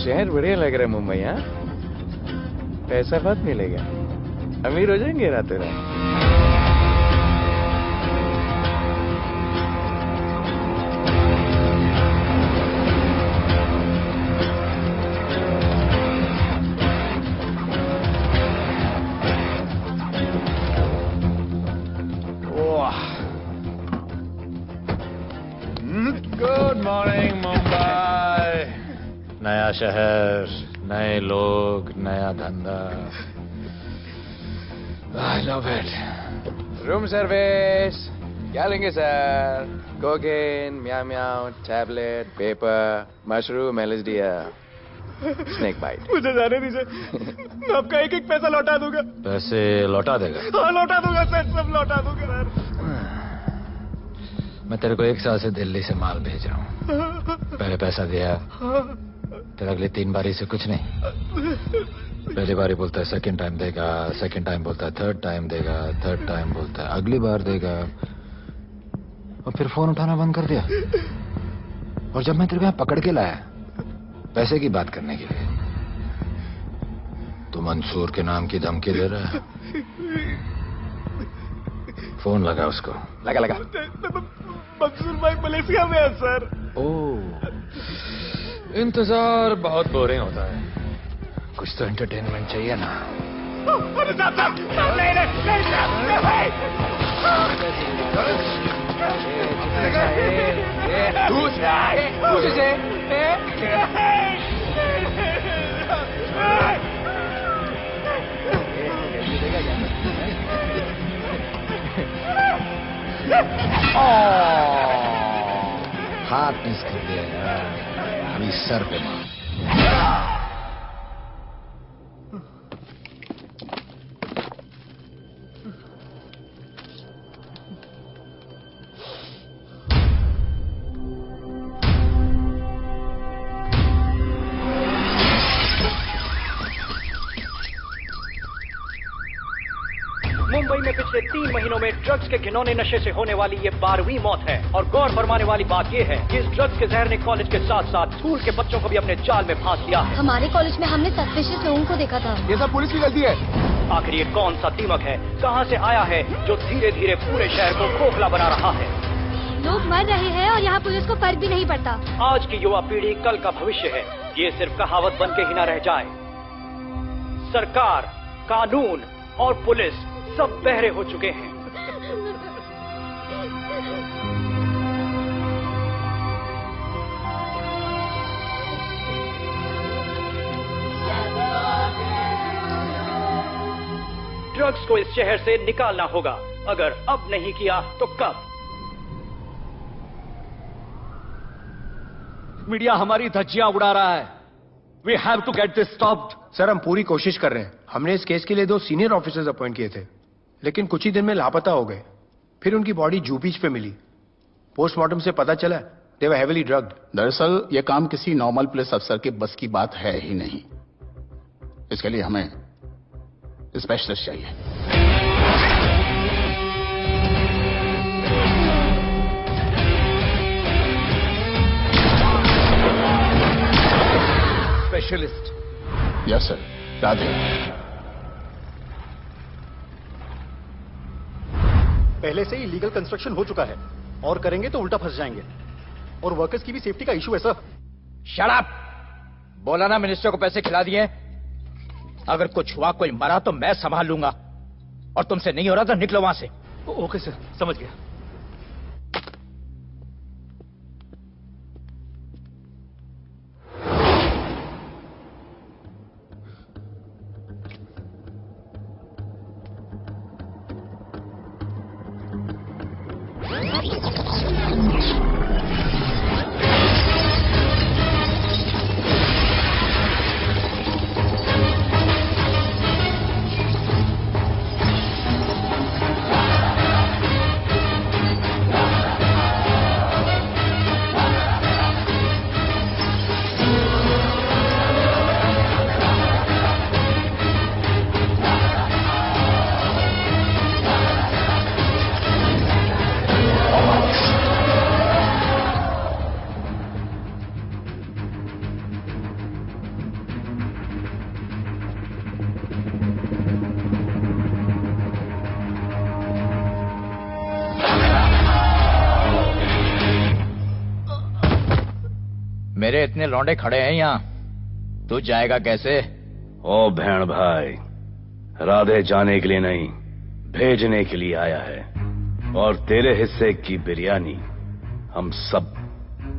शहर बढ़िया लग रहा है मुंबई। हाँ, पैसा बहुत मिलेगा, अमीर हो जाएंगे रातों रात। Good morning Mumbai. नया शहर, नए लोग, नया धंधा। I love it. Room service क्या लेंगे sir? Cocaine, meow meow, tablet, paper, mushroom, LSD, snake bite. मुझे जाने दीजिए, मैं आपका एक एक पैसा लौटा दूंगा। पैसे लौटा देगा? हाँ लौटा दूंगा सर, सब लौटा दूंगा सर। मैं तेरे को 1 साल से दिल्ली से माल भेज रहा हूँ। पहले पैसा दिया, फिर अगली 3 बारी से कुछ नहीं। पहली बारी बोलता है सेकंड टाइम देगा, सेकंड टाइम बोलता है थर्ड टाइम देगा, थर्ड टाइम बोलता है अगली बार देगा, और फिर फोन उठाना बंद कर दिया। और जब मैं तेरे को यहाँ पकड़ के लाया पैसे की बात करने के लिए, तो मंसूर के नाम की धमकी दे रहा है। फोन लगा उसको। लगा लगा। मंसूर भाई मलेशिया में है सर। ओह, इंतजार बहुत बोरिंग होता है, कुछ तो एंटरटेनमेंट चाहिए ना। हाथ मिस कर दिया यार, अभी सर पे मार। मुंबई में पिछले 3 महीनों में ड्रग्स के घिनौने नशे से होने वाली ये 12वीं मौत है। और गौर फरमाने वाली बात ये है कि इस ड्रग्स के जहर ने कॉलेज के साथ साथ स्कूल के बच्चों को भी अपने जाल में फांस लिया है। हमारे कॉलेज में हमने सस्पिशियस लोगों को देखा था। ये सब पुलिस की गलती है। आखिर ये कौन सा दीमक है, कहां से आया है, जो धीरे धीरे पूरे शहर को खोखला बना रहा है? लोग मर रहे हैं और यहाँ पुलिस को फर्क भी नहीं पड़ता। आज की युवा पीढ़ी कल का भविष्य है, ये सिर्फ कहावत बन के ही न रह जाए। सरकार, कानून और पुलिस सब बहरे हो चुके हैं। ड्रग्स को इस शहर से निकालना होगा। अगर अब नहीं किया तो कब? मीडिया हमारी धज्जियां उड़ा रहा है। We have to get this stopped. Sir हम पूरी कोशिश कर रहे हैं। हमने इस केस के लिए 2 सीनियर ऑफिसर्स अपॉइंट किए थे, लेकिन कुछ ही दिन में लापता हो गए। फिर उनकी बॉडी जू बीच पे मिली। पोस्टमार्टम से पता चला दे वर हेवीली ड्रग्ड। दरअसल यह काम किसी नॉर्मल पुलिस अफसर के बस की बात है ही नहीं। इसके लिए हमें स्पेशलिस्ट चाहिए। स्पेशलिस्ट? Yes sir. राधे। पहले से ही लीगल कंस्ट्रक्शन हो चुका है, और करेंगे तो उल्टा फंस जाएंगे। और वर्कर्स की भी सेफ्टी का इशू है सर। Shut up! बोला ना मिनिस्टर को पैसे खिला दिए। अगर कुछ हुआ, कोई मरा तो मैं संभाल लूंगा, और तुमसे नहीं हो रहा तो निकलो वहां से। ओके सर, समझ गया। मेरे इतने लौंडे खड़े हैं यहाँ, तू जाएगा कैसे? ओ बहन भाई, राधे जाने के लिए नहीं, भेजने के लिए आया है। और तेरे हिस्से की बिरयानी हम सब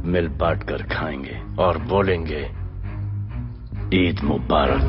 मिल बांट कर खाएंगे और बोलेंगे ईद मुबारक।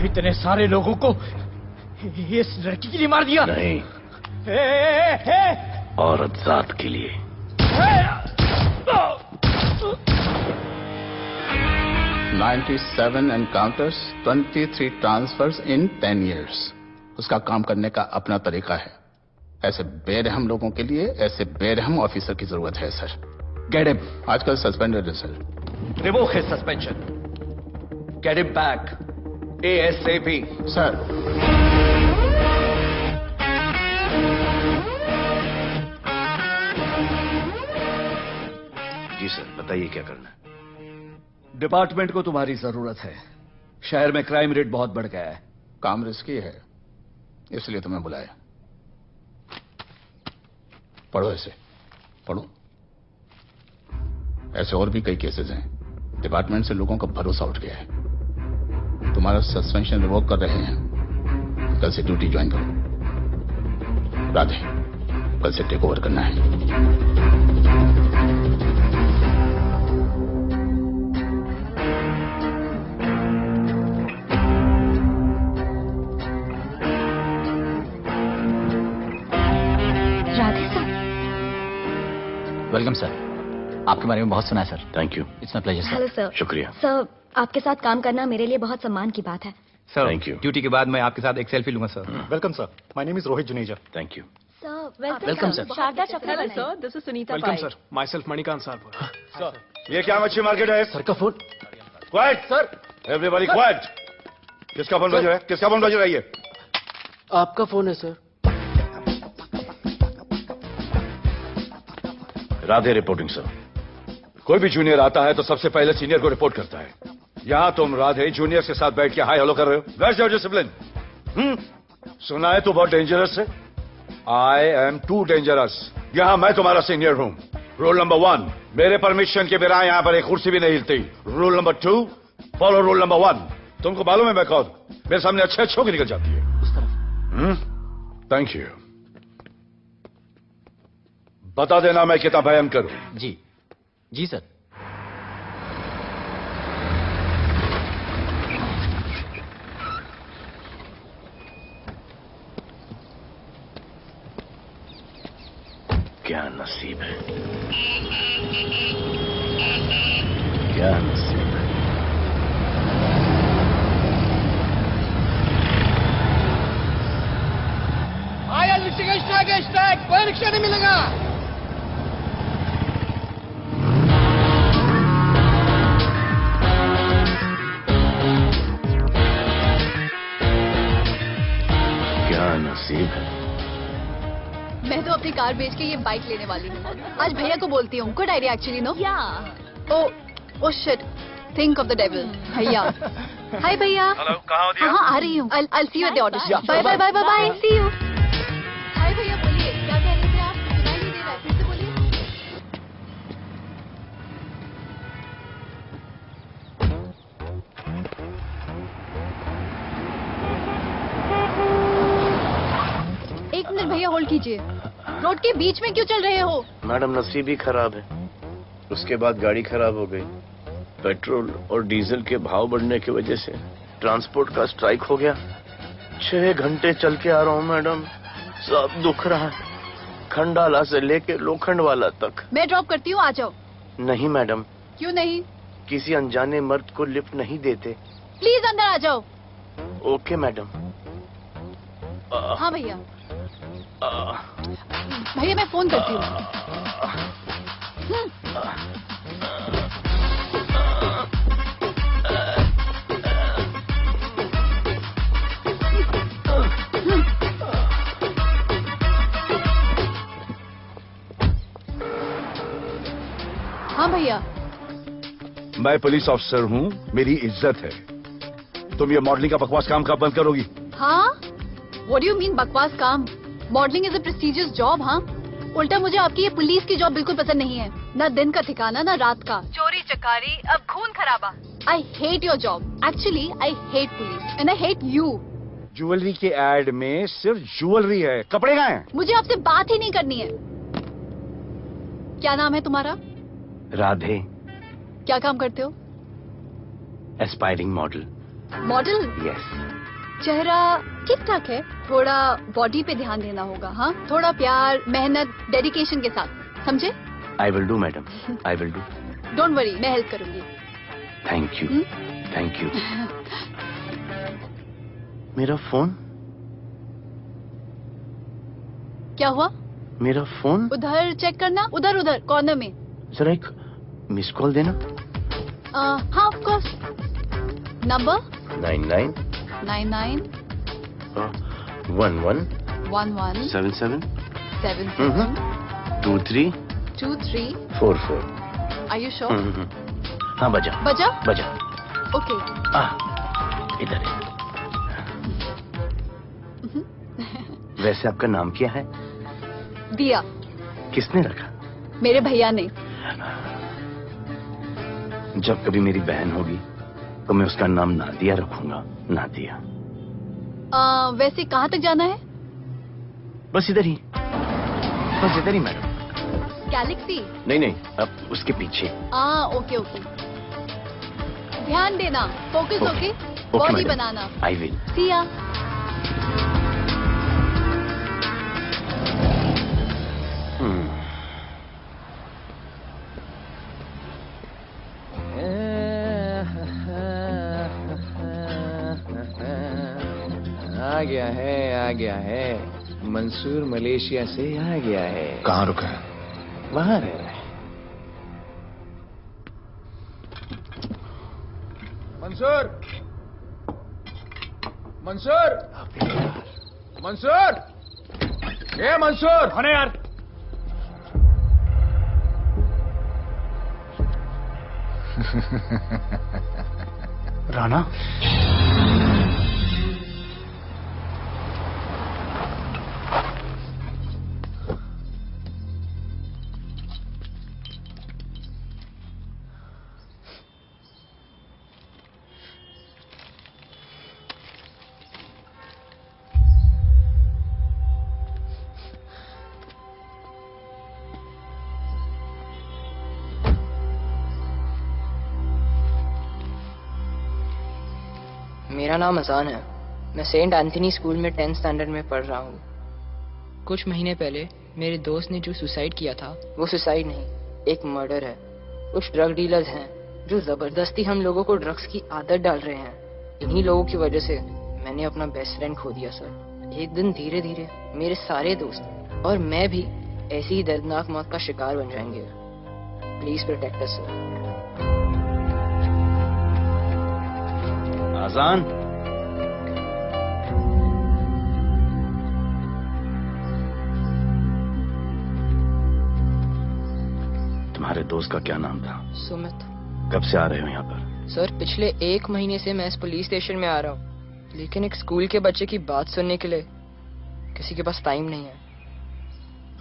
इतने सारे लोगों को इस लड़की के लिए मार दिया? नहीं, औरत जात के लिए। $97 encounters, 23 transfers in 10 years। उसका काम करने का अपना तरीका है। ऐसे बेरहम लोगों के लिए ऐसे बेरहम ऑफिसर की जरूरत है सर। Get him. आजकल सस्पेंडेड है sir. Revoke his suspension. Get him back. ASAP. Sir, जी सर, बताइए क्या करना है। डिपार्टमेंट को तुम्हारी जरूरत है। शहर में क्राइम रेट बहुत बढ़ गया है। काम रिस्की है, इसलिए तुम्हें बुलाया। पढ़ो इसे, पढ़ो। ऐसे और भी कई केसेस हैं। डिपार्टमेंट से लोगों का भरोसा उठ गया है। तुम्हारा सस्पेंशन रिवोक कर रहे हैं। कल से ड्यूटी ज्वाइन करो। राधे, कल से टेक ओवर करना है। वेलकम सर, आपके बारे में बहुत सुना है sir. Thank you. It's my pleasure hello sir. Sir. शुक्रिया सर, आपके साथ काम करना मेरे लिए बहुत सम्मान की बात है। Sir, Thank you. ड्यूटी के बाद मैं आपके साथ एक सेल्फी लूंगा sir. Welcome sir, my name is Rohit Juneja. Thank you. Sir, welcome sir. Sharda Chakraborty sir, this is Sunita welcome sir, myself Manikant sir. ये क्या मच्छी मार्केट है? सर का phone. Quiet sir, everybody quiet. किसका फोन बज रहा है? किसका फोन बज रहा है ये? आपका फोन है सर। Radhe reporting sir. कोई भी जूनियर आता है तो सबसे पहले सीनियर को रिपोर्ट करता है। यहाँ तुम राधे जूनियर के साथ बैठ के हाय हेलो कर रहे हो। Where's your discipline? सुना है तू बहुत डेंजरस है। I am too dangerous. यहाँ मैं तुम्हारा सीनियर हूँ। रूल नंबर 1, मेरे परमिशन के बिना यहाँ पर एक कुर्सी भी नहीं हिलती। Rule number 2, follow rule number 1। तुमको मालूम है मैं कौन? मेरे सामने अच्छे अच्छों की निकल जाती है। उस तरफ। Thank you. बता देना मैं कितना भयंकर हूं। जी जी सर। क्या नसीब है, क्या नसीब है। आया स्ट्राइक, कोई रिक्शा नहीं मिलेगा। क्या नसीब है, कार बेच के ये बाइक लेने वाली हूँ। आज भैया को बोलती हूँ। Good idea actually, no? Oh shit, think of the devil. भैया, हाय भैया। हेलो, कहाँ हो दिया? हाँ, आ रही हूँ। I'll see you at the audition. Bye bye bye bye bye, see you. Hi भैया, बोलिए क्या कह रहे थे आप? सुनाई नहीं दे रहा है, फिर से बोलिए। एक मिनट भैया, होल्ड कीजिए। रोड के बीच में क्यों चल रहे हो? मैडम, नसीब ही खराब है। उसके बाद गाड़ी खराब हो गई। पेट्रोल और डीजल के भाव बढ़ने की वजह से ट्रांसपोर्ट का स्ट्राइक हो गया। 6 घंटे चल के आ रहा हूँ मैडम, सब दुख रहा है, खंडाला से लेके लोखंडवाला तक। मैं ड्रॉप करती हूँ, आ जाओ। नहीं मैडम। क्यों नहीं? किसी अनजाने मर्द को लिफ्ट नहीं देते। प्लीज अंदर आ जाओ। Okay madam. हाँ भैया। भैया मैं फोन करती हूँ। हाँ भैया। मैं पुलिस ऑफिसर हूँ, मेरी इज्जत है। तुम ये मॉडलिंग का बकवास काम कब बंद करोगी? हाँ? What do you mean बकवास काम? Modelling is a prestigious job. हाँ, उल्टा मुझे आपकी ये पुलिस की जॉब बिल्कुल पसंद नहीं है। ना दिन का ठिकाना, ना रात का। चोरी चकारी, अब खून खराबा। I hate your job. Actually, I hate police and I hate you. Jewellery के एड में सिर्फ ज्वेलरी है, कपड़े कहाँ हैं? मुझे आपसे बात ही नहीं करनी है। क्या नाम है तुम्हारा? राधे। क्या काम करते हो? Aspiring model. मॉडल? यस। चेहरा ठीक ठाक है, थोड़ा बॉडी पे ध्यान देना होगा। हाँ, थोड़ा प्यार, मेहनत, डेडिकेशन के साथ, समझे? I will do madam, I will do. Don't worry, मैं हेल्प करूंगी। Thank you, thank you. मेरा फोन? क्या हुआ? मेरा फोन? उधर चेक करना, उधर उधर कॉर्नर में। जरा एक मिस कॉल देना। हाँ of course. Number 99 99 11 11 77 77 23 23 44। Are you sure? हाँ, बजा बजा बजा। ओके। इधर है। वैसे आपका नाम क्या है? दिया। किसने रखा? मेरे भैया ने। जब कभी मेरी बहन होगी तो मैं उसका नाम नादिया रखूंगा। नादिया। वैसे कहाँ तक जाना है? बस इधर ही, बस इधर ही मैडम। गैलेक्सी? नहीं नहीं, अब उसके पीछे। Okay okay. ध्यान देना, फोकस होके बॉडी बनाना। I will. सी या। आ गया है। मंसूर मलेशिया से आ गया है। कहाँ रुका है? वहां रह रहा है। मंसूर, मंसूर, मंसूर, ए मंसूर। कौन है यार? राणा। मेरा नाम अजान है। मैं सेंट एंथनी स्कूल में 10th स्टैंडर्ड में पढ़ रहा हूँ। कुछ महीने पहले मेरे दोस्त ने जो सुसाइड किया था, वो सुसाइड नहीं, एक मर्डर है। कुछ ड्रग डीलर्स हैं जो जबरदस्ती हम लोगों को ड्रग्स की आदत डाल रहे हैं। इन्हीं लोगों की वजह से मैंने अपना बेस्ट फ्रेंड खो दिया सर। एक दिन धीरे धीरे मेरे सारे दोस्त और मैं भी ऐसी ही दर्दनाक मौत का शिकार बन जाएंगे। Please protect us sir. आजान। तुम्हारे दोस्त का क्या नाम था? सुमित। कब से आ रहे हो यहाँ पर? सर पिछले 1 महीने से मैं इस पुलिस स्टेशन में आ रहा हूँ, लेकिन एक स्कूल के बच्चे की बात सुनने के लिए किसी के पास टाइम नहीं है।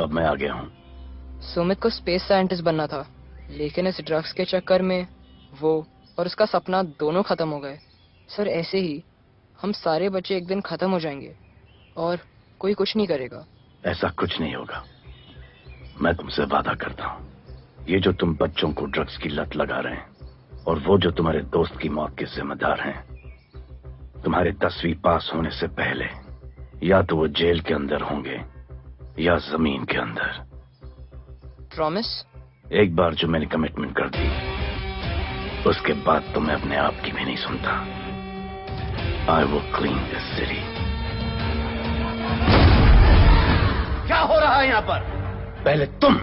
अब मैं आ गया हूँ। सुमित को स्पेस साइंटिस्ट बनना था, लेकिन इस ड्रग्स के चक्कर में वो और उसका सपना दोनों खत्म हो गए। सर ऐसे ही हम सारे बच्चे एक दिन खत्म हो जाएंगे और कोई कुछ नहीं करेगा। ऐसा कुछ नहीं होगा, मैं तुमसे वादा करता हूँ। ये जो तुम बच्चों को ड्रग्स की लत लगा रहे हैं और वो जो तुम्हारे दोस्त की मौत के जिम्मेदार हैं, तुम्हारे 10वीं पास होने से पहले या तो वो जेल के अंदर होंगे या जमीन के अंदर। प्रॉमिस? एक बार जो मैंने कमिटमेंट कर दी, उसके बाद तो मैं अपने आप की भी नहीं सुनता। I will clean this city. क्या हो रहा है यहाँ पर? पहले तुम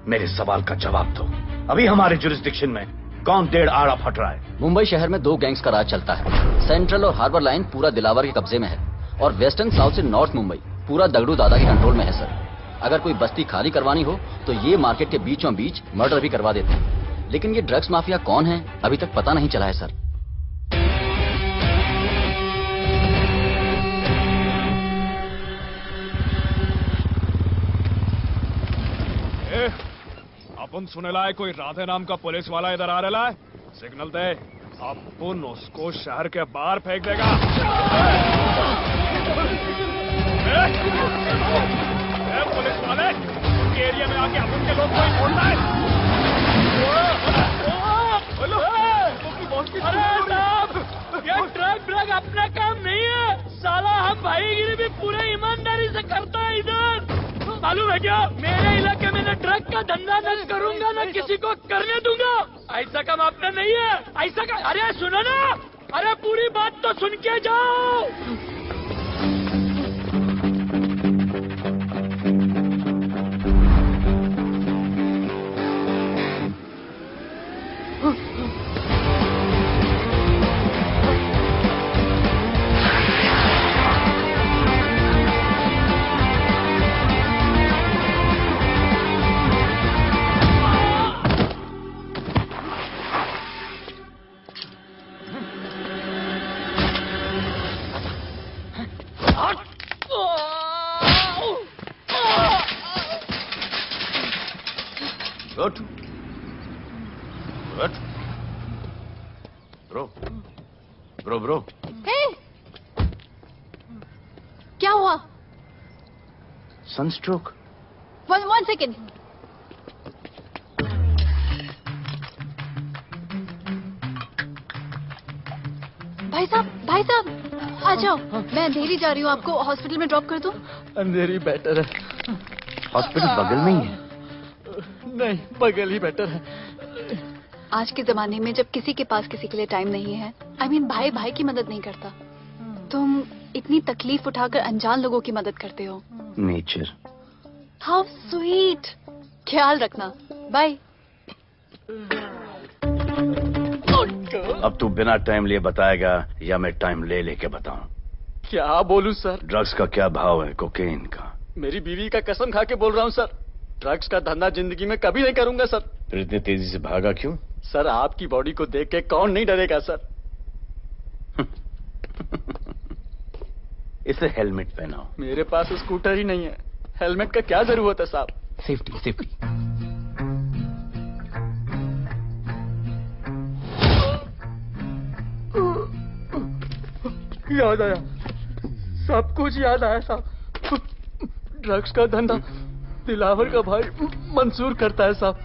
मेरे सवाल का जवाब दो। अभी हमारे जुरिस्डिक्शन में कौन डेढ़ आड़ा फट रहा है? मुंबई शहर में 2 गैंग्स का राज चलता है। सेंट्रल और हार्बर लाइन पूरा दिलावर के कब्जे में है और वेस्टर्न साउथ से नॉर्थ मुंबई पूरा दगड़ू दादा के कंट्रोल में है सर। अगर कोई बस्ती खाली करवानी हो तो ये मार्केट के बीचों बीच मर्डर भी करवा देते हैं, लेकिन ये ड्रग्स माफिया कौन है अभी तक पता नहीं चला है सर। अपन सुनेला है कोई राधे नाम का पुलिस वाला इधर आ रहा है। सिग्नल दे, अपन उसको शहर के बाहर फेंक देगा। पुलिस वाले एरिया में आके अपन के लोग कोई बोलता है। अरे साहब, ये ड्रग अपना काम नहीं है साला। हम भाईगिरी भी पूरे ईमानदारी से करता है इधर। मालूम है क्या, मेरे इलाके में न ड्रग का धंधा न करूंगा न किसी को करने दूंगा। ऐसा काम आपने नहीं है। ऐसा का, अरे सुनो ना, अरे पूरी बात तो सुन के जाओ। ब्रो क्या हुआ? सनस्ट्रोक। One second. भाई साहब आ जाओ। मैं अंधेरी जा रही हूँ, आपको हॉस्पिटल में ड्रॉप कर दूं? अंधेरी बेटर है। हॉस्पिटल बगल में ही है? नहीं, बगल ही बेटर है। आज के जमाने में जब किसी के पास किसी के लिए टाइम नहीं है, भाई भाई की मदद नहीं करता, तुम इतनी तकलीफ उठाकर अनजान लोगों की मदद करते हो। नेचर। How sweet. ख्याल रखना, बाय। अब तू बिना टाइम लिए बताएगा या मैं टाइम ले लेके बताऊं? क्या बोलूं सर? ड्रग्स का क्या भाव है कोकेन का? मेरी बीवी का कसम खा के बोल रहा हूं सर, ड्रग्स का धंधा जिंदगी में कभी नहीं करूंगा सर। फिर इतनी तेजी से भागा क्यों? सर आपकी बॉडी को देख के कौन नहीं डरेगा सर। इसे हेलमेट पहनाओ। मेरे पास स्कूटर ही नहीं है, हेलमेट का क्या जरूरत है साहब? सेफ्टी। याद आया, सब कुछ याद आया साहब। ड्रग्स का धंधा दिलावर का भाई मंसूर करता है साहब।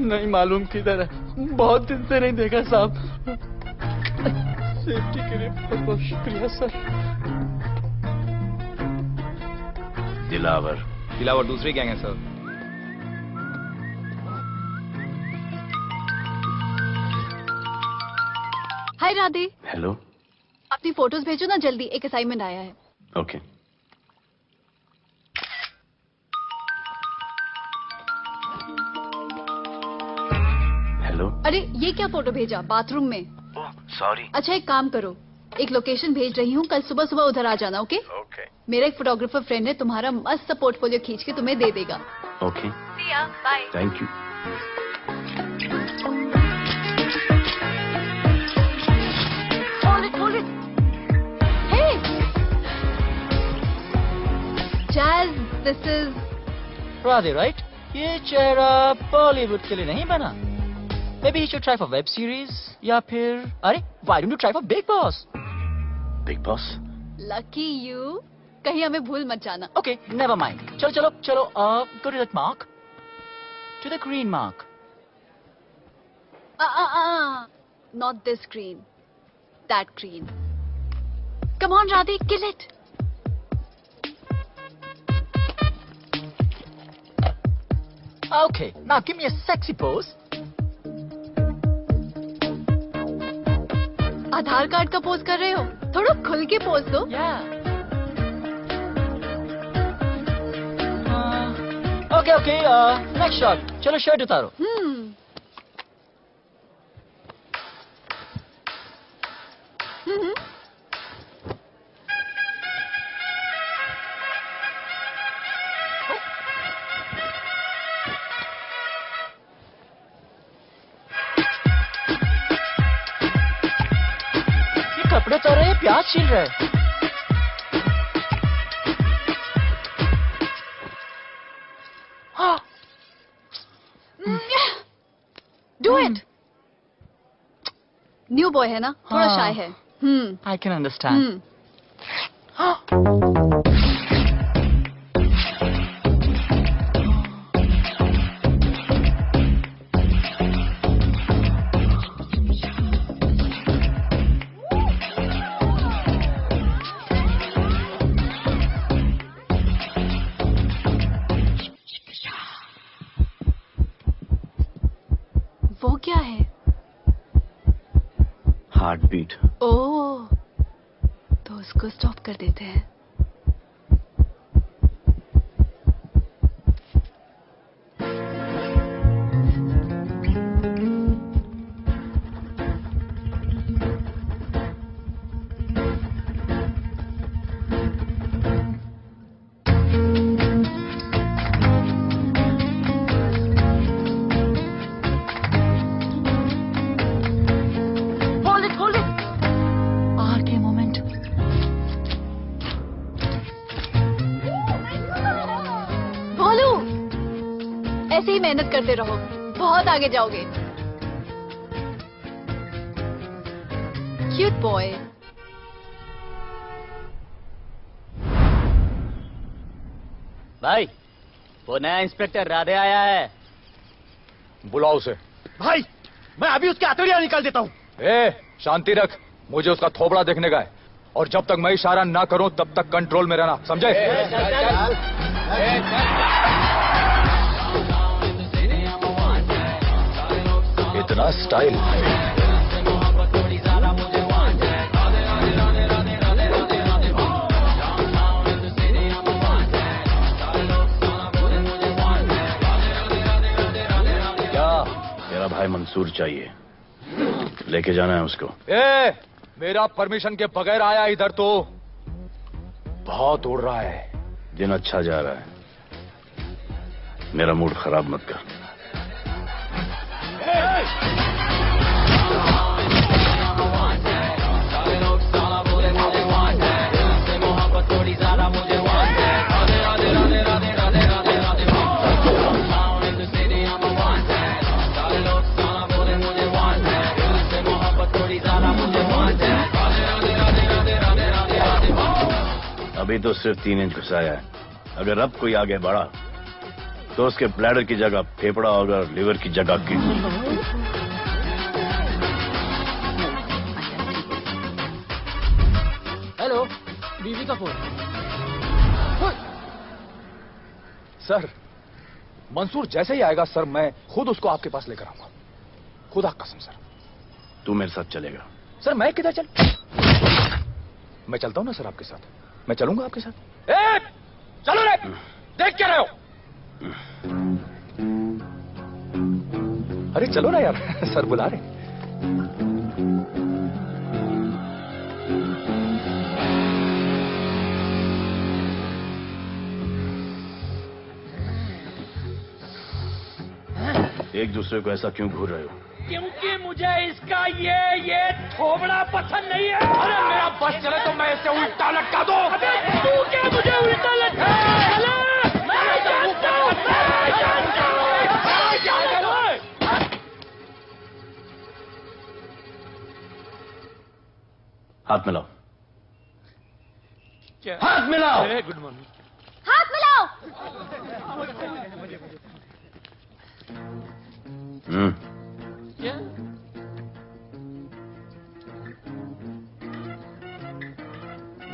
नहीं मालूम किधर है, बहुत दिन से नहीं देखा साहब। सेफ्टी के लिए बहुत बहुत शुक्रिया सर। दिलावर दूसरी गैंग है सर। हाय राधे। हेलो। अपनी फोटोज भेजो ना जल्दी, एक असाइनमेंट आया है। ओके। हेलो। अरे ये क्या फोटो भेजा बाथरूम में? सॉरी। अच्छा एक काम करो, एक लोकेशन भेज रही हूँ, कल सुबह सुबह उधर आ जाना। ओके? ओके। मेरा एक फोटोग्राफर फ्रेंड है, तुम्हारा मस्त पोर्टफोलियो खींच के तुम्हें दे देगा। Okay. Bye. Thank you. Hold it. Hey! Jazz, this is... Radhe, right? ये चेहरा बॉलीवुड के लिए नहीं बना. Maybe he should try for web series या फिर अरे why don't you try for Big Boss? Big Boss? Lucky you. कहीं हमें भूल मत जाना. Okay, never mind. चलो. Go to that mark. To the green mark. Not this green. That green. Come on, Radhe, kill it. Okay, now give me a sexy pose. Aadhaar card का pose कर रहे हो? थोड़ा खुल के pose दो. Okay. Next shot. चलो shirt उतारो. कपड़े तो रहे प्याज छील रहे. Do it. न्यू बॉय है ना, थोड़ा शाय है. I can understand. वो क्या है? Heart beat. ओह, तो उसको स्टॉप कर देते हैं. ऐसे ही मेहनत करते रहो, बहुत आगे जाओगे. Cute boy. भाई, वो नया इंस्पेक्टर राधे आया है. बुलाओ उसे. भाई, मैं अभी उसके हथौड़ियां निकाल देता हूँ. शांति रख. मुझे उसका थोबड़ा देखने का है, और जब तक मैं इशारा ना करूं तब तक कंट्रोल में रहना, समझे? इतना स्टाइल. क्या? मेरा भाई मंसूर चाहिए, लेके जाना है उसको. मेरा परमिशन के बगैर आया इधर तो. बहुत उड़ रहा है. दिन अच्छा जा रहा है, मेरा मूड खराब मत कर. अभी तो सिर्फ 3 इंच घुसाया है. अगर अब कोई आगे बढ़ा तो उसके ब्लैडर की जगह फेफड़ा होगा, लिवर की जगह किडनी. हेलो, बीवी का फोन. सर, मंसूर जैसे ही आएगा सर, मैं खुद उसको आपके पास लेकर आऊंगा. खुदा कसम सर. तू मेरे साथ चलेगा? सर मैं किधर चल? मैं चलता हूं ना सर आपके साथ. मैं चलूंगा आपके साथ. चलो रे. देख क्या रहे हो? अरे चलो ना यार. सर बुला रहे. एक दूसरे को ऐसा क्यों घूर रहे हो? क्योंकि मुझे इसका ये थोबड़ा पसंद नहीं है। अरे मेरा बस चले तो मैं इसे उल्टा लटका दूं। अबे तू क्या मुझे उल्टा लटका? मैं जानता हूं। हाथ मिलाओ। क्या? हाथ मिलाओ। Good morning. हाथ मिलाओ। क्या?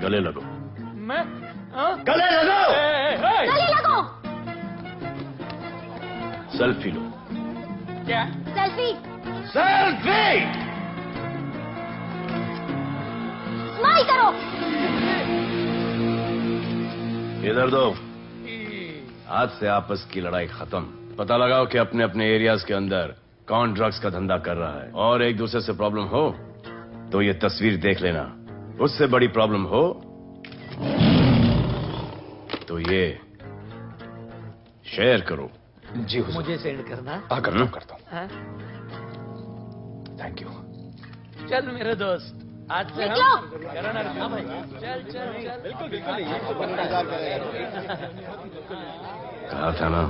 गले लगो। मैं? हाँ? गले लगो। गले लगो। सेल्फी लो। क्या? सेल्फी। सेल्फी। स्माइल करो। इधर दो। आज से आपस की लड़ाई खत्म। पता लगाओ कि अपने अपने एरियाज के अंदर कौन ड्रग्स का धंधा कर रहा है, और एक दूसरे से प्रॉब्लम हो तो ये तस्वीर देख लेना। उससे बड़ी प्रॉब्लम हो तो ये शेयर करो। जी हुजूर। मुझे सेंड करना। करता हूँ। हाँ? Thank you. चल मेरे दोस्त, आज से निकलो। हाँ भाई, चल चल चल। बिल्कुल कहा था ना,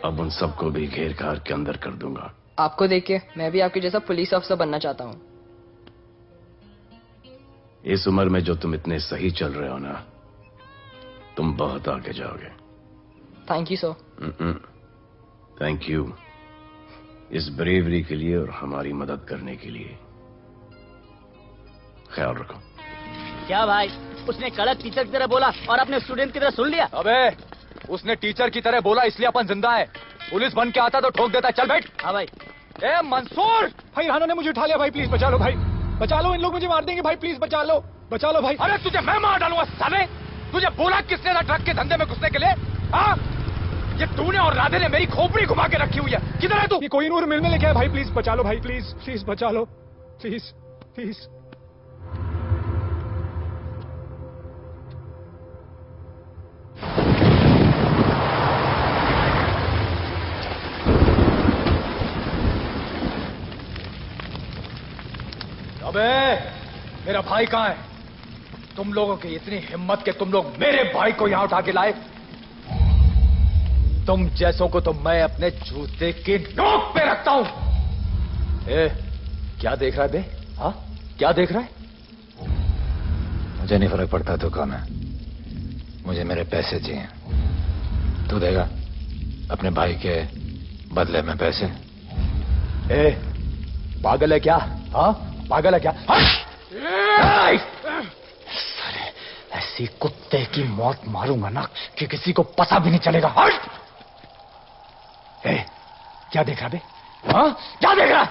अब उन सबको भी घेर घार के अंदर कर दूंगा। आपको देख के मैं भी आपके जैसा पुलिस ऑफिसर बनना चाहता हूँ। इस उम्र में जो तुम इतने सही चल रहे हो ना, तुम बहुत आगे जाओगे। Thank you sir. Thank you इस ब्रेवरी के लिए और हमारी मदद करने के लिए। ख्याल रखो। क्या भाई, उसने कड़क टीचर की तरह बोला और अपने स्टूडेंट की तरह सुन लिया? अबे उसने टीचर की तरह बोला इसलिए अपन जिंदा है। पुलिस बन के आता तो ठोक देता। चल बैठ। हाँ भाई। ए मंसूर, भाई राना ने मुझे उठा लिया। भाई प्लीज बचा लो। भाई बचा लो, इन लोग मुझे मार देंगे। भाई प्लीज बचा लो, बचा लो भाई। अरे तुझे मैं मार डालूंगा साले। तुझे बोला किसने था ट्रक के धंधे में घुसने के लिए? हाँ, ये तूने और राधे ने मेरी खोपड़ी घुमा के रखी हुई है। किधर है तू? ये कोई नूर मिल में लेके आया। भाई प्लीज बचा लो। भाई प्लीज प्लीज बचा लो, प्लीज प्लीज। अबे मेरा भाई कहाँ है? तुम लोगों की इतनी हिम्मत कि तुम लोग मेरे भाई को यहां उठा के लाए। तुम जैसों को तो मैं अपने जूते की नोक पे रखता हूं। ए, क्या देख रहा है बे? हाँ, क्या देख रहा है? मुझे नहीं फर्क पड़ता तू कौन है, मुझे मेरे पैसे चाहिए। तू देगा अपने भाई के बदले में पैसे? ए, पागल है क्या? हाँ, पागल है क्या? ऐसी कुत्ते की मौत मारूंगा ना कि किसी को पता भी नहीं चलेगा। ए, क्या देख रहा बे? हाँ, क्या देख रहा?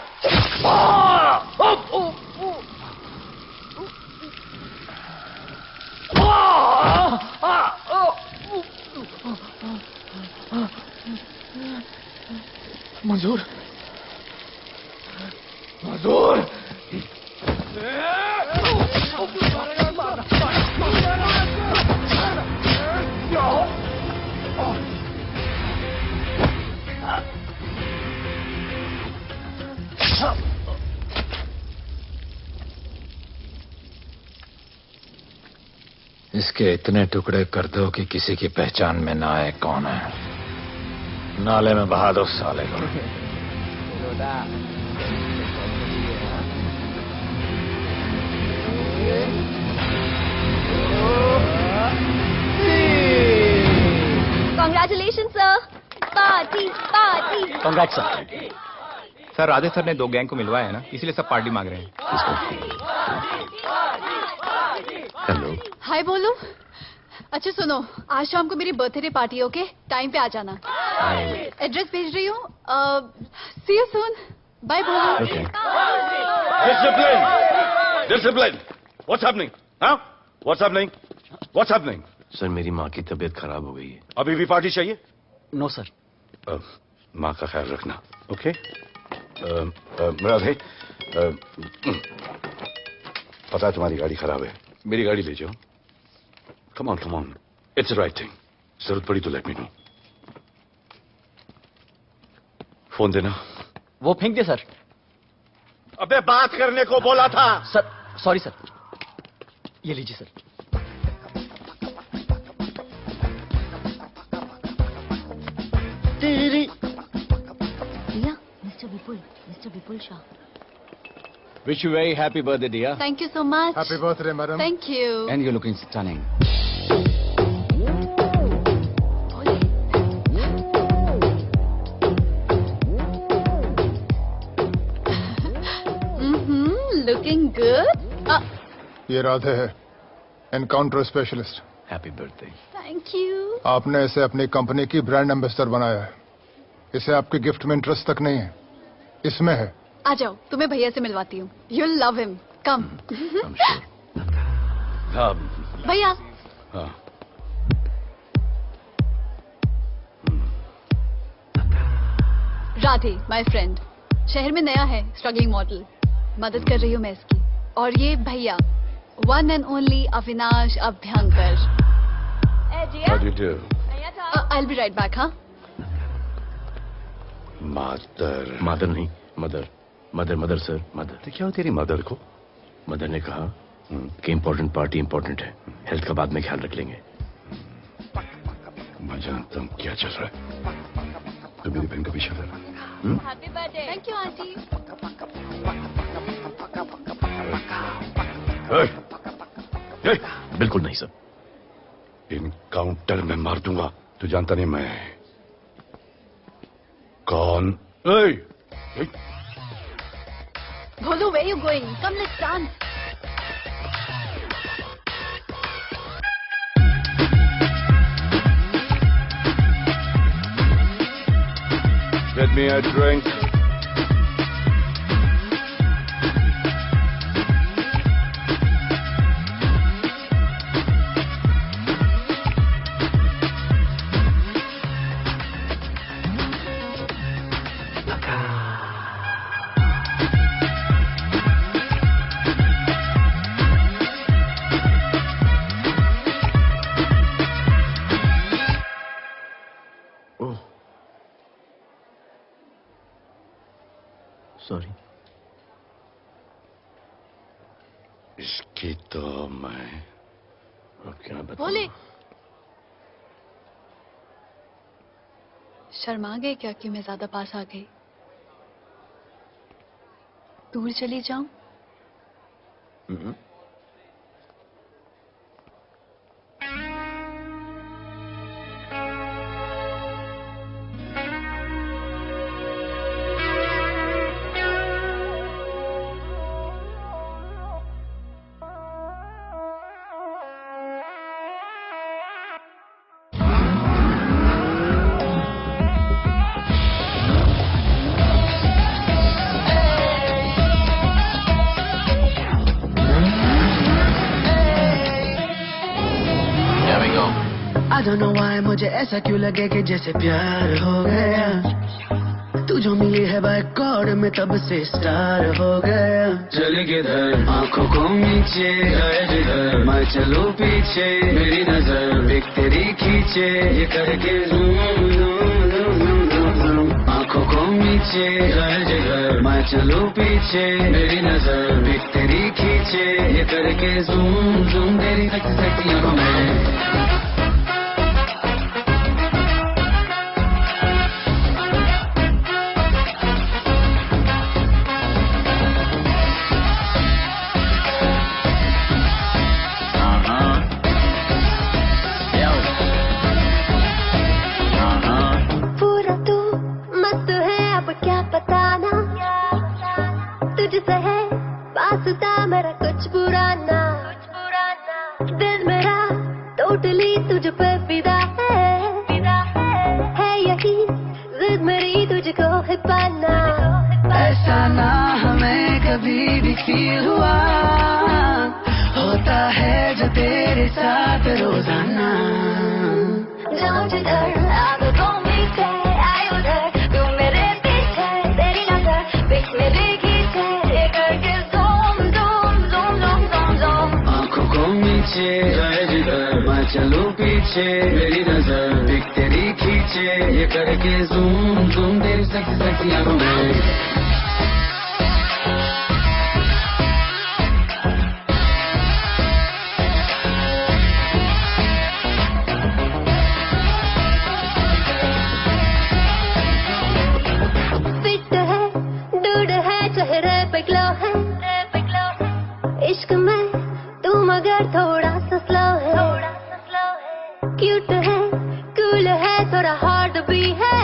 मंजूर, मंजूर। इसके इतने टुकड़े कर दो कि किसी की पहचान में ना आए कौन है। नाले में बहा दो साले को। Congratulations, sir. Party party. Congress sir. Sir Radhe sir ने 2 गैंग को मिलवाया है ना, इसलिए सब पार्टी मांग रहे हैं। हेलो। हाय बोलो। अच्छा सुनो, आज शाम को मेरी बर्थडे पार्टी, ओके? टाइम पे आ जाना। एड्रेस भेज रही हूँ। See you soon. बाय बोलो। Discipline, discipline. What's happening? हाँ, what's happening? What's happening? Sir मेरी माँ की तबीयत खराब हो गई है। अभी भी पार्टी चाहिए? No sir. माँ का ख्याल रखना, ओके? राधे, पता है तुम्हारी गाड़ी खराब है, मेरी गाड़ी ले जाओ। Come on, it's the right thing. जरूरत पड़ी तो लेट मी नो। फोन देना। वो फेंक दे सर। अबे बात करने को बोला था। सर सॉरी सर, ये लीजिए sir. Riya, mister Vipul Shah. Wish you very happy birthday, dear. Thank you so much. Happy birthday, madam. Thank you. And you're looking stunning. Looking good. ये राधे है, encounter specialist. Happy birthday. Thank you. आपने इसे अपनी company की brand ambassador बनाया है। इसे आपके गिफ्ट में इंटरेस्ट तक नहीं है, इसमें है। आ जाओ, तुम्हें भैया से मिलवाती हूँ। You'll love him. Come. भैया। हाँ। राधे, my friend, शहर में नया है, स्ट्रगलिंग मॉडल। मदद कर रही हूँ मैं इसकी। और ये भैया, one and only Avinash Abhyankar. How do you do? I'll be right back, हाँ? मादर नहीं, मदर सर, मदर। तो क्या हो तेरी मदर को? मदर ने कहा कि इम्पोर्टेंट पार्टी इम्पोर्टेंट है, हेल्थ का बाद में ख्याल रख लेंगे। मैं जानता हूँ क्या चल रहा है। तो मेरी बहन का पीछा कर। Happy birthday. Thank you, aunty. बिल्कुल नहीं सर। इनकाउंटर में मार दूंगा। तू जानता नहीं मैं कौन? Bholu, where you going? Come, let's dance. Get me a drink. Sorry. इसकी तो मैं अब क्या बताऊं? बोले। शर्मा गए क्या कि मैं ज्यादा पास आ गई? दूर चली जाऊं? I don't know why मुझे ऐसा क्यों लगे कि जैसे प्यार हो गया। तू जो मिली है बाय गॉड में तब से स्टार हो गया। चले किधर आंखों को नीचे गए जिधर मैं चलूं पीछे मेरी नजर एक तेरी खींचे ये करके zoom zoom zoom zoom zoom. आंखों को नीचे गए जिधर मैं चलूं पीछे मेरी नजर एक तेरी खींचे ये करके ज़ूम ज़ूम तेरी सेक्सी आंखों में। मेरा कुछ पुराना दिल मेरा टोटली तुझ पर फिदा है यही जिद मेरी तुझको है पाना। ऐसा ना हमें कभी भी फील हुआ होता है जो तेरे साथ रोजाना। जाऊं जिधर आंखों में से आए उधर तू मेरे पीछे तेरी नजर बिक मेरे खींचे ये करके नीचे गए जिधर मैं चलूं पीछे मेरी नजर एक तेरी खींचे ये ये करके जूम जूम तेरी सेक्सी सेक्सी आंखों में। फिट है डूड है चेहरे पे ग्लो है इश्क में तू मगर थोड़ा सा स्लो है क्यूट है कूल है थोड़ा हार्ड भी है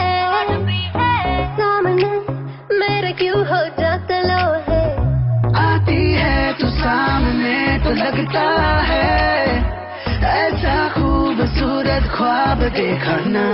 सामने मेरे क्यों हो जाता लो है। आती है तू सामने तो लगता है ऐसा खूबसूरत ख्वाब देखा ना।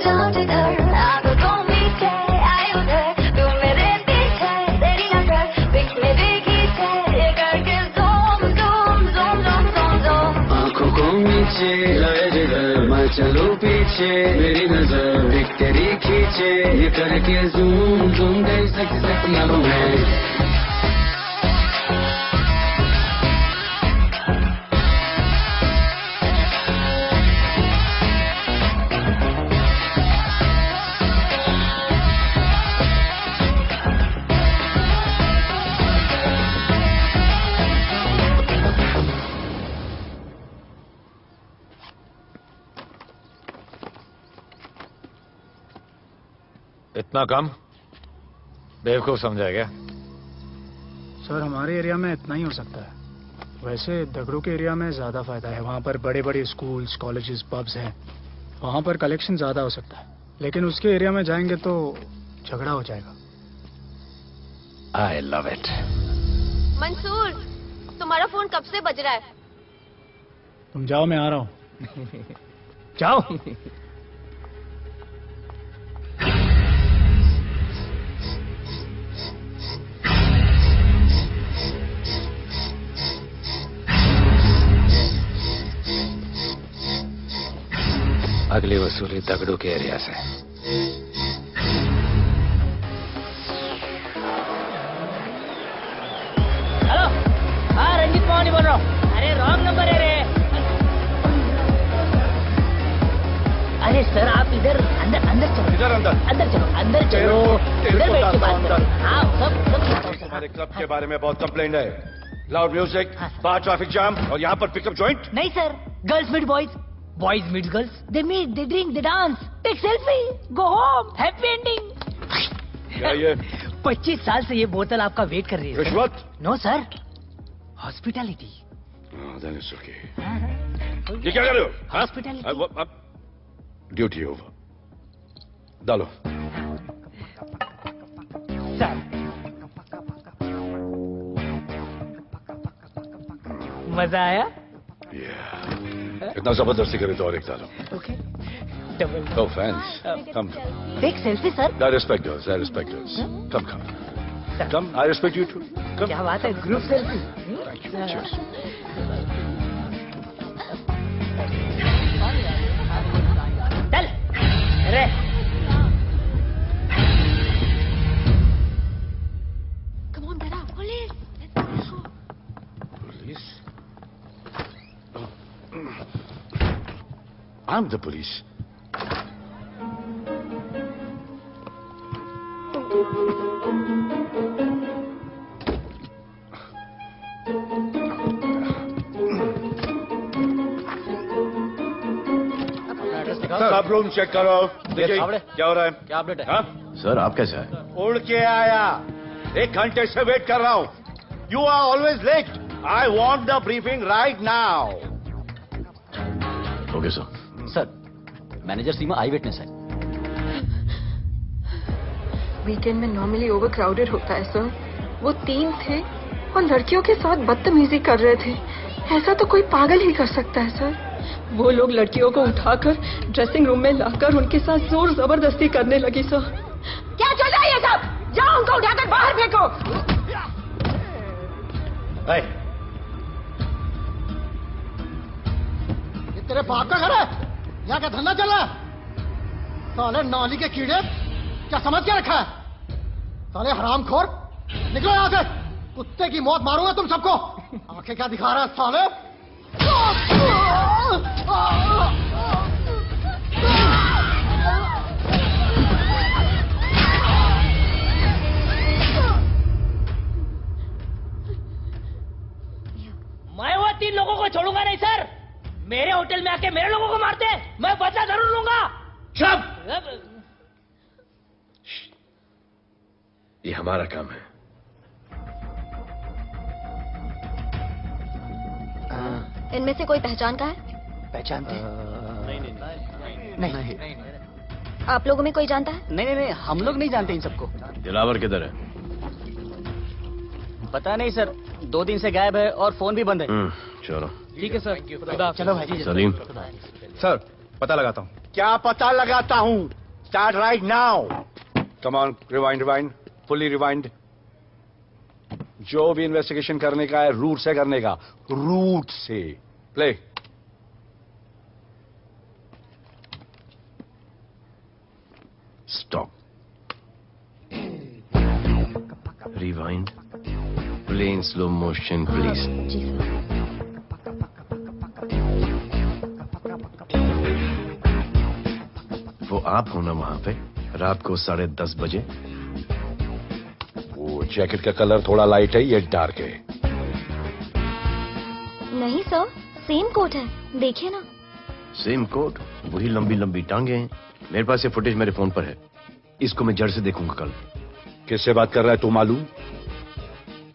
जाओ जिधर आंखों मीठे आए उधर तू मेरे पीछे तेरी नजर पिक मेरे खींचे ये करके zoom zoom zoom zoom zoom zoom. आंखों को नीचे लाए जिधर मैं चलूं पीछे मेरी नजर एक तेरी खींचे ये करके जूम जूम तेरी सेक्सी सेक्सी आंखों में। इतना कम बेवकूफ समझा क्या? सर हमारे एरिया में इतना ही हो सकता है, वैसे दगड़ू के एरिया में ज्यादा फायदा है। वहाँ पर बड़े बड़े स्कूल्स कॉलेजेस पब्स हैं, वहाँ पर कलेक्शन ज्यादा हो सकता है। लेकिन उसके एरिया में जाएंगे तो झगड़ा हो जाएगा। I love it. मंसूर, तुम्हारा फोन कब से बज रहा है? तुम जाओ, मैं आ रहा हूँ। जाओ। अगली वसूली दगड़ू के एरिया से। हेलो, हाँ रंजीत मोहन बोल रहा हूँ। अरे रॉन्ग नंबर है रे। अरे सर आप इधर अंदर अंदर चलो। इधर अंदर चलो अंदर चलो। इधर बैठ के बात करो। हाँ सब तुम्हारे क्लब के बारे में बहुत कंप्लेंट है। लाउड म्यूजिक, बाहर ट्रैफिक जाम और यहाँ पर पिकअप जॉइंट। नहीं sir, girls meet boys, boys meet girls, they meet, they drink, they dance, take selfie, go home, happy ending. क्या ये 25 साल से ये बोतल आपका वेट कर रही है। रिश्वत? No sir, hospitality. ये क्या कर रहे हो? हॉस्पिटैलिटी। ड्यूटी ओवर, डालो। सर मजा आया? इतना जबरदस्ती करे तो और एक डालो। Okay double. Oh, fans. Come. Take selfie, sir. I respect yours. I respect yours. Come, come. Come. I respect you too. Come. क्या बात है? Group selfie. Thank you. Cheers. चल अरे Come on, Dada. Police. Let's go. Police? I'm the police. सब room check करो। देखिए क्या हो रहा है? क्या अपडेट है? हाँ? सर आप कैसे आए? उड़ के आया, 1 घंटे से वेट कर रहा हूँ। You are always late. I want the briefing right now. Okay sir. Sir manager Seema eyewitness है। वीकेंड में नॉर्मली ओवर क्राउडेड होता है सर। वो 3 थे और लड़कियों के साथ बदतमीजी कर रहे थे। ऐसा तो कोई पागल ही कर सकता है सर। वो लोग लड़कियों को उठाकर ड्रेसिंग रूम में लाकर उनके साथ जोर जबरदस्ती करने लगी सर। क्या चल रहा है ये सब? जाओ उनको उठाकर बाहर फेंको। ये तेरे बाप का घर है? यहाँ क्या धंधा चल रहा है? साले नाली के कीड़े, क्या समझ के रखा है? साले हरामखोर, निकलो यहाँ से। कुत्ते की मौत मारूंगा तुम सबको। आंखें क्या दिखा रहा है साले? 3 लोगों को छोड़ूंगा नहीं सर। मेरे होटल में आके मेरे लोगों को मारते, मैं बदला जरूर लूंगा। चुप! ये हमारा काम है। इनमें से कोई पहचान का है? पहचानते हैं? नहीं। आप लोगों में कोई जानता है? नहीं, हम लोग नहीं जानते इन सबको। दिलावर किधर है? पता नहीं सर, 2 दिन से गायब है और फोन भी बंद है। चलो ठीक है सर। चलो भाई। सलीम। सर पता लगाता हूँ। क्या पता लगाता हूँ? Start right now. Come on, rewind, fully rewind. जो भी इन्वेस्टिगेशन करने का है रूट से करने का, रूट से। Play. Stop. Rewind. Play in slow motion please. जी सर। वो आप हो ना वहां पे रात को 10:30 बजे? वो जैकेट का कलर थोड़ा लाइट है, ये डार्क है। नहीं सर, सेम कोट है, देखिए ना। सेम कोट, वही लंबी लंबी टांगे हैं। मेरे पास ये फुटेज मेरे फोन पर है, इसको मैं जड़ से देखूंगा कल। किससे बात कर रहा है तू मालूम?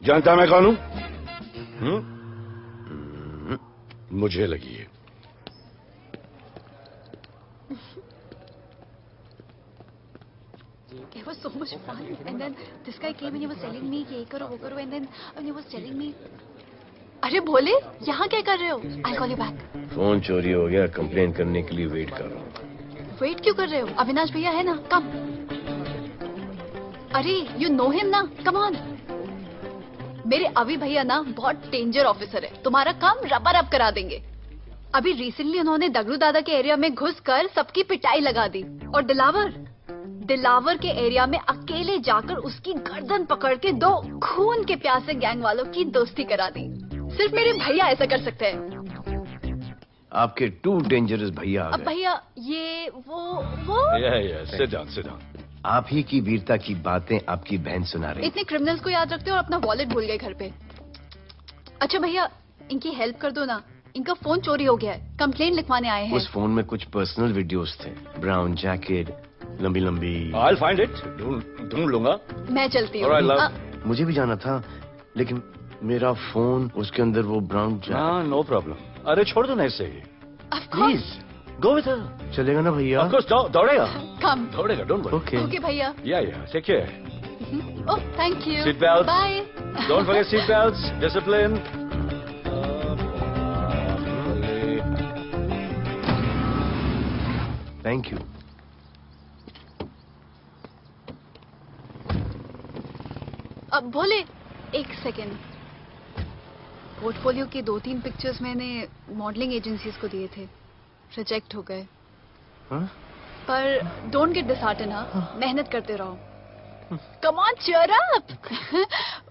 जानता मैं कौन हूं? मुझे लगी है। It was so much fun, and then this guy came and he was telling me ये करो वो करो, and then he was telling me, अरे भोले यहाँ क्या कर रहे हो? I'll call you back. Phone चोरी हो गया, कंप्लेन करने के लिए वेट कर रहा हूँ। वेट क्यों कर रहे हो? अविनाश भैया है ना, कम। अरे you know him ना, come on. मेरे अभी भैया ना बहुत डेंजर ऑफिसर है, तुम्हारा काम रबर अप करा देंगे। अभी रिसेंटली उन्होंने दगड़ू दादा के एरिया में घुसकर सबकी पिटाई लगा दी, और दिलावर के एरिया में अकेले जाकर उसकी गर्दन पकड़ के 2 खून के प्यासे गैंग वालों की दोस्ती करा दी। सिर्फ मेरे भैया ऐसा कर सकते हैं। आपके 2 डेंजरस भैया आ अब गए। भैया ये वो सिट डाउन। आप ही की वीरता की बातें आपकी बहन सुना रही। इतने क्रिमिनल्स को याद रखते हो और अपना वॉलेट भूल गए घर पे। अच्छा भैया, इनकी हेल्प कर दो ना, इनका फोन चोरी हो गया है, कंप्लेन लिखवाने आए हैं। उस फोन में कुछ पर्सनल वीडियोस थे, ब्राउन जैकेट, लंबी लंबी। I'll find it, ढूंढ लूंगा। मैं चलती हूँ। मुझे भी जाना था, लेकिन मेरा फोन, उसके अंदर वो ब्राउन जैकेट। हाँ, नो प्रॉब्लम। अरे छोड़ दो ना इसे। Please go with her. चलेगा ना भैया? ऑफ कोर्स, दौड़ेगा। कम। दौड़ेगा, डोंट वरी। ओके भैया। Yeah take care. Oh thank you. Seat belt. Bye. Don't forget seat belts, discipline. Thank you. अब भोले एक सेकेंड, पोर्टफोलियो के 2-3 पिक्चर्स मैंने मॉडलिंग एजेंसीज को दिए थे, रिजेक्ट हो गए। पर डोंट गेट डिसहार्टेंड, हाँ, मेहनत करते रहो। Come on cheer up.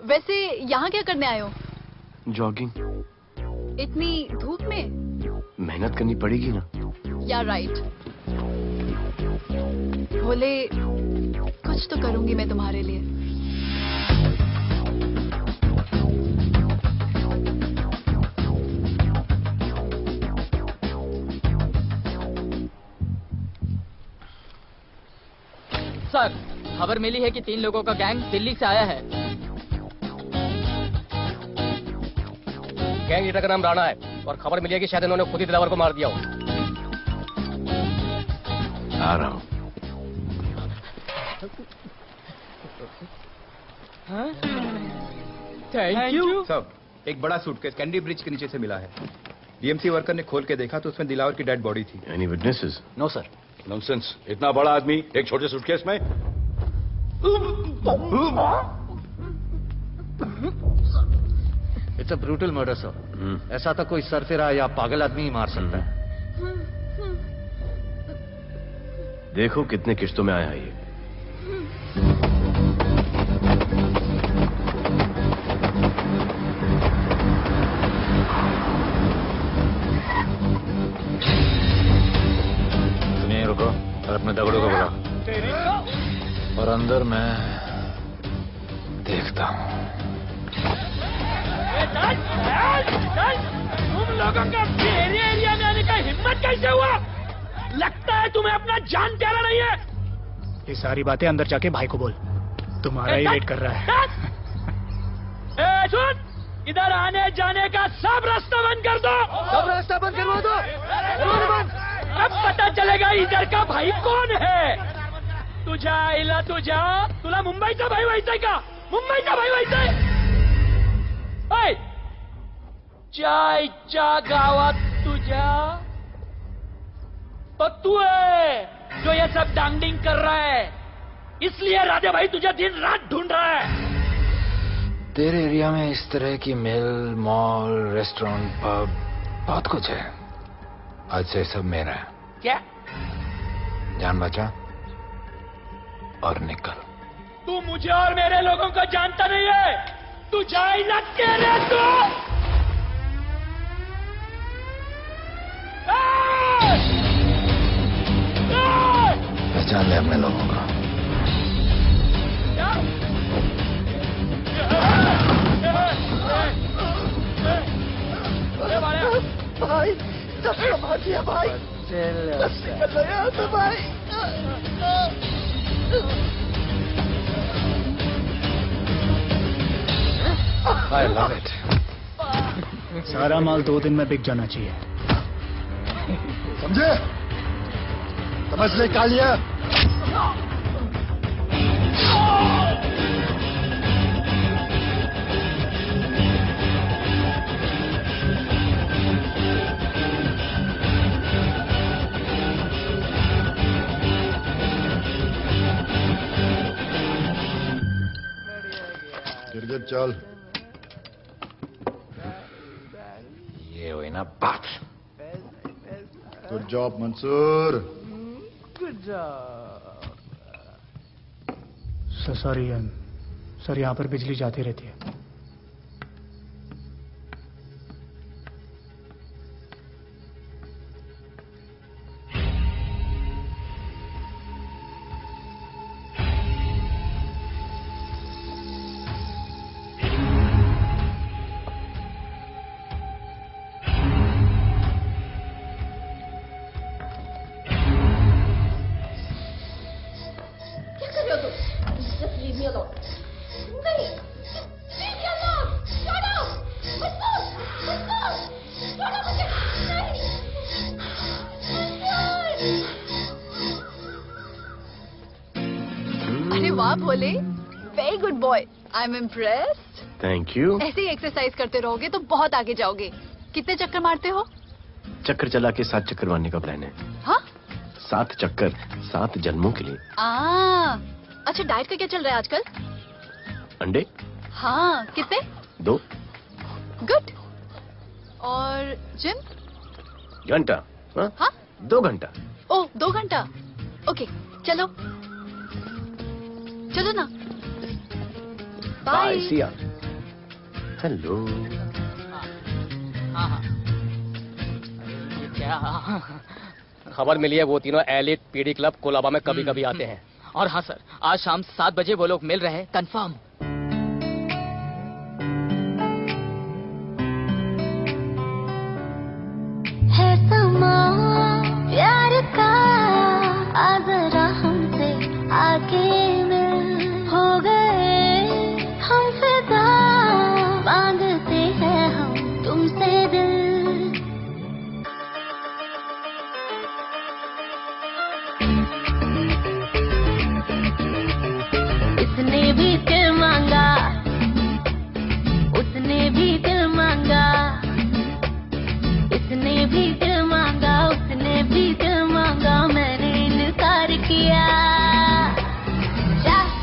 वैसे यहाँ क्या करने आए हो? जॉगिंग। इतनी धूप में? मेहनत करनी पड़ेगी ना। या राइट। भोले कुछ तो करूंगी मैं तुम्हारे लिए। सर, खबर मिली है कि 3 लोगों का गैंग दिल्ली से आया है। गैंग लीडर का नाम राणा है और खबर मिली है कि शायद इन्होंने खुद ही दिलावर को मार दिया हो। आ रहा हूँ। Thank you. सब एक बड़ा सूटकेस कैंडी ब्रिज के नीचे से मिला है। डीएमसी वर्कर ने खोल के देखा तो उसमें दिलावर की डेड बॉडी थी। Any witnesses? No sir. Nonsense, इतना बड़ा आदमी एक छोटे सूटकेस में? It's a brutal murder sir. ऐसा तो कोई सरफिरा या पागल आदमी ही मार सकता है। देखो कितने किश्तों में आया है ये। सुनिए, रुको और अपने दगड़ों को बुला। और अंदर मैं देखता हूँ। लोगों का मेरे एरिया में आने का हिम्मत कैसे हुआ? लगता है तुम्हें अपना जान प्यारा नहीं है। ये सारी बातें अंदर जाके भाई को बोल, तुम्हारा ही वेट कर रहा है। ए, सुन, इधर आने जाने का सब रास्ता बंद कर दो। सब रास्ता बंद करवा दो। अब पता चलेगा इधर का भाई कौन है। तुझा इला तुझा, तुला मुंबईचा भाई व्हायचंय का? मुंबईचा भाई व्हायचंय? चायच्या गावात तुझ्या तो तू है जो ये सब डांगडिंग कर रहा है, इसलिए राधे भाई तुझे दिन रात ढूंढ रहा है। तेरे एरिया में इस तरह की मिल, मॉल, रेस्टोरेंट, पब बहुत कुछ है। आज से सब मेरा है। क्या? जान बचा और निकल। तू मुझे और मेरे लोगों को जानता नहीं है। तू जाए ना तेरे तो। पहचान ले अपने लोगों को। भाई सब संभाल दिया भाई। बस निकल लो यहाँ से भाई। I love it. सारा माल 2 दिन में बिक जाना चाहिए। समझे? समझ ले कालिया। गिरगिट चल। ये हुई ना बात। Good job Mansoor. Good job. Sorry sir, यहाँ पर बिजली जाती रहती है। बोले very good boy, I am impressed. Thank you. ऐसे ही एक्सरसाइज करते रहोगे तो बहुत आगे जाओगे। कितने चक्कर मारते हो? चक्कर चला के 7 चक्कर मारने का प्लान है। हाँ? 7 चक्कर 7 जन्मों के लिए। अच्छा, डाइट का क्या चल रहा है आजकल? अंडे। हाँ, कितने? 2। गुड। और जिम? घंटा। हाँ? 2 घंटा। ओह, 2 घंटा। ओके, चलो चलो ना। बाय। सी या। हेलो। क्या खबर मिली है? वो तीनों एलिट पीडी क्लब कोलाबा में कभी कभी आते हैं। और हाँ सर, आज शाम 7 बजे वो लोग मिल रहे हैं, कंफर्म। है समा प्यार का, आज जरा हमसे आके हो गए हम फिदा, बांधते हैं हम तुमसे दिल। इसने भी दिल मांगा, उसने भी दिल मांगा, इसने भी दिल मांगा, उसने भी दिल मांगा, मैंने इनकार किया।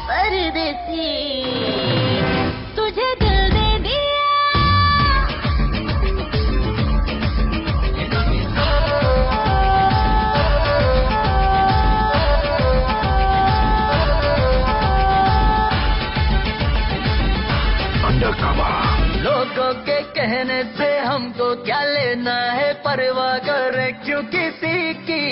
परदेसी तुझे दिल दे दिया। लोगों के कहने से हमको क्या लेना है, परवाह करे क्यों किसी की।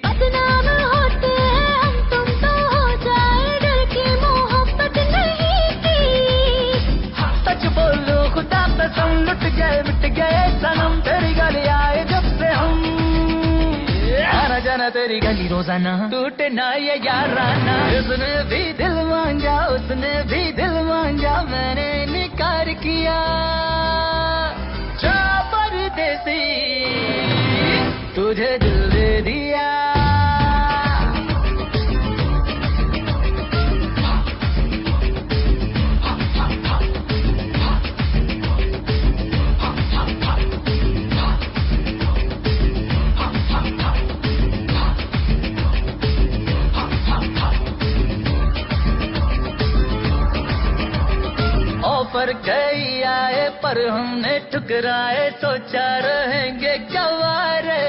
बदनाम होते हैं हम, तुम तो हो जाए, डर की मोहब्बत नहीं की। सच बोलो खुदा कसम, लुट गए मिट गए सनम। रोजाना, टूटे ना ये याराना। उसने भी दिल मांगा, उसने भी दिल मांगा, मैंने इनकार किया। जा परदेसी, तुझे दिल दे दिया। ऑफर कई आए पर हमने ठुकराए, सोचा रहेंगे गवारे।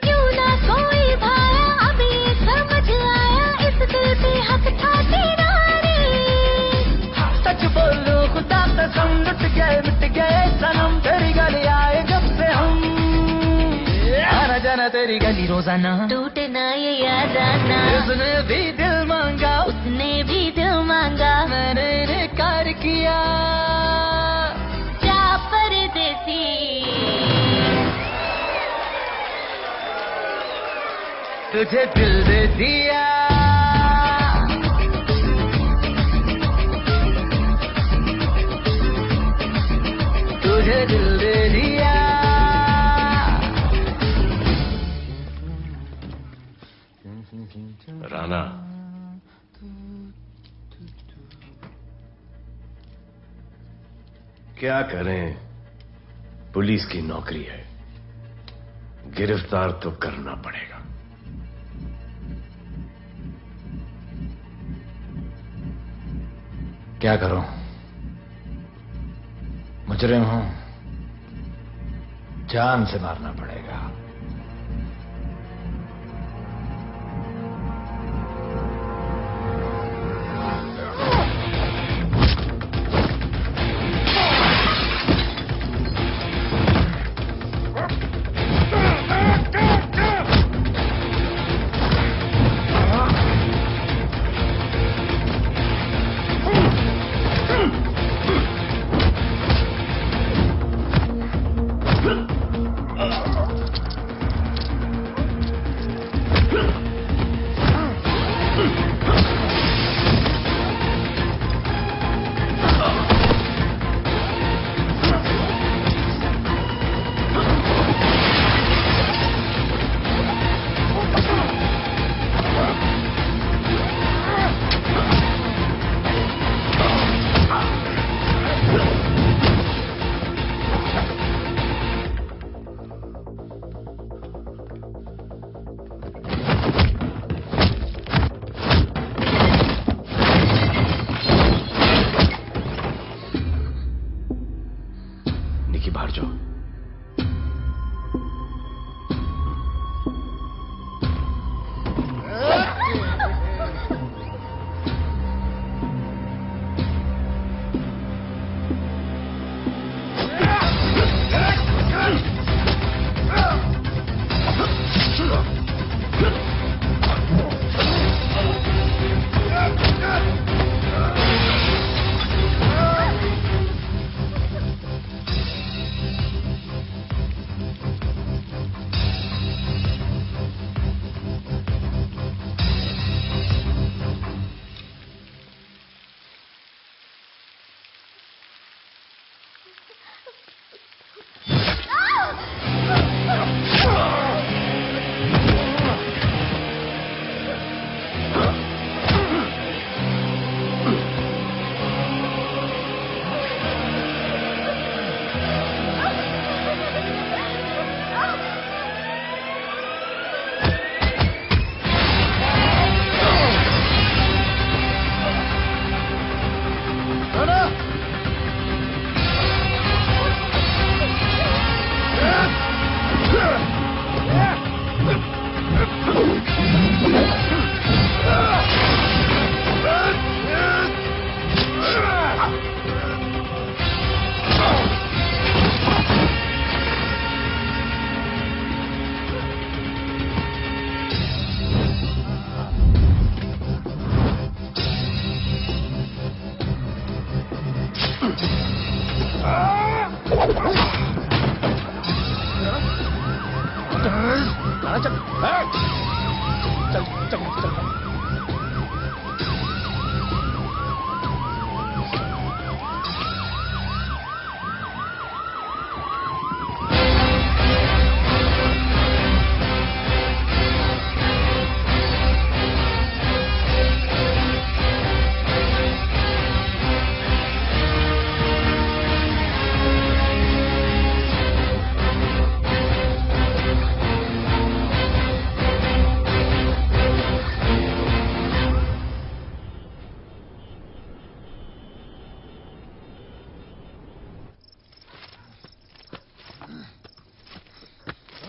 क्यों ना कोई भाया, अभी समझ आया, इस दिल पे हक था तेरा रे। सच बोलो खुदा कसम, लुट गए मिट गए सनम, तेरी गली आए जब से हम। आना जाना तेरी गली रोजाना, टूटे ना ये याराना। उसने भी दिल मांगा, उसने भी दिल मांगा, मैंने इनकार किया। जा परदेसी, तुझे दिल दे दिया। तुझे दिल दे दिया। राना, क्या करें, पुलिस की नौकरी है, गिरफ्तार तो करना पड़ेगा। क्या करूं, मुजरिम हूं, जान से मारना पड़ेगा।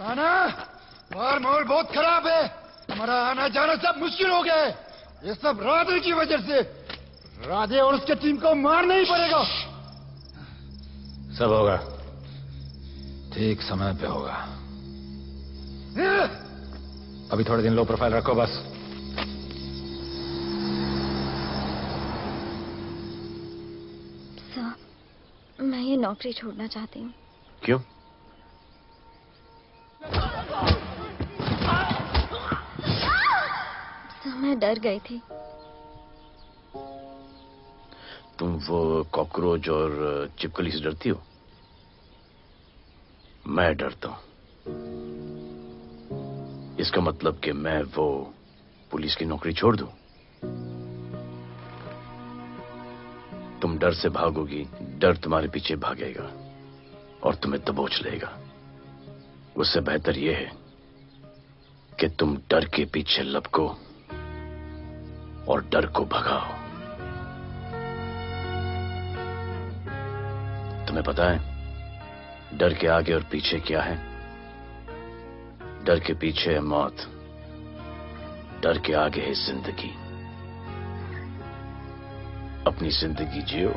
आना मार माहौल बहुत खराब है। हमारा आना जाना सब मुश्किल हो गया है। ये सब राधे की वजह से। राधे और उसके टीम को मारना ही पड़ेगा। सब होगा, ठीक समय पे होगा। अभी थोड़े दिन लो प्रोफाइल रखो बस। सर, मैं ये नौकरी छोड़ना चाहती हूँ। क्यों? मैं डर गई थी। तुम वो कॉकरोच और चिपकली से डरती हो? मैं डरता हूं। इसका मतलब कि मैं वो पुलिस की नौकरी छोड़ दूं? तुम डर से भागोगी, डर तुम्हारे पीछे भागेगा और तुम्हें दबोच लेगा। उससे बेहतर यह है कि तुम डर के पीछे लपको और डर को भगाओ। तुम्हें पता है डर के आगे और पीछे क्या है? डर के पीछे है मौत, डर के आगे है जिंदगी। अपनी जिंदगी जियो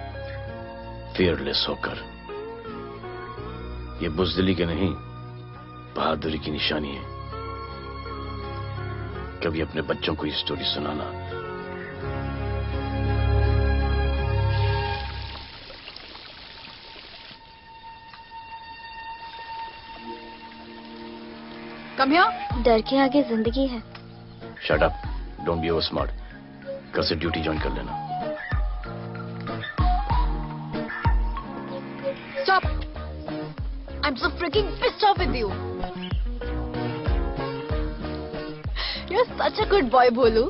फियरलेस होकर। ये बुज़दिली की नहीं, बहादुरी की निशानी है। कभी अपने बच्चों को ये स्टोरी सुनाना। Come here. डर के आगे जिंदगी है। Shut up, don't be over smart. कल से ड्यूटी ज्वाइन कर लेना। Stop. I'm so freaking pissed off with you. You're such a good boy, Bholu.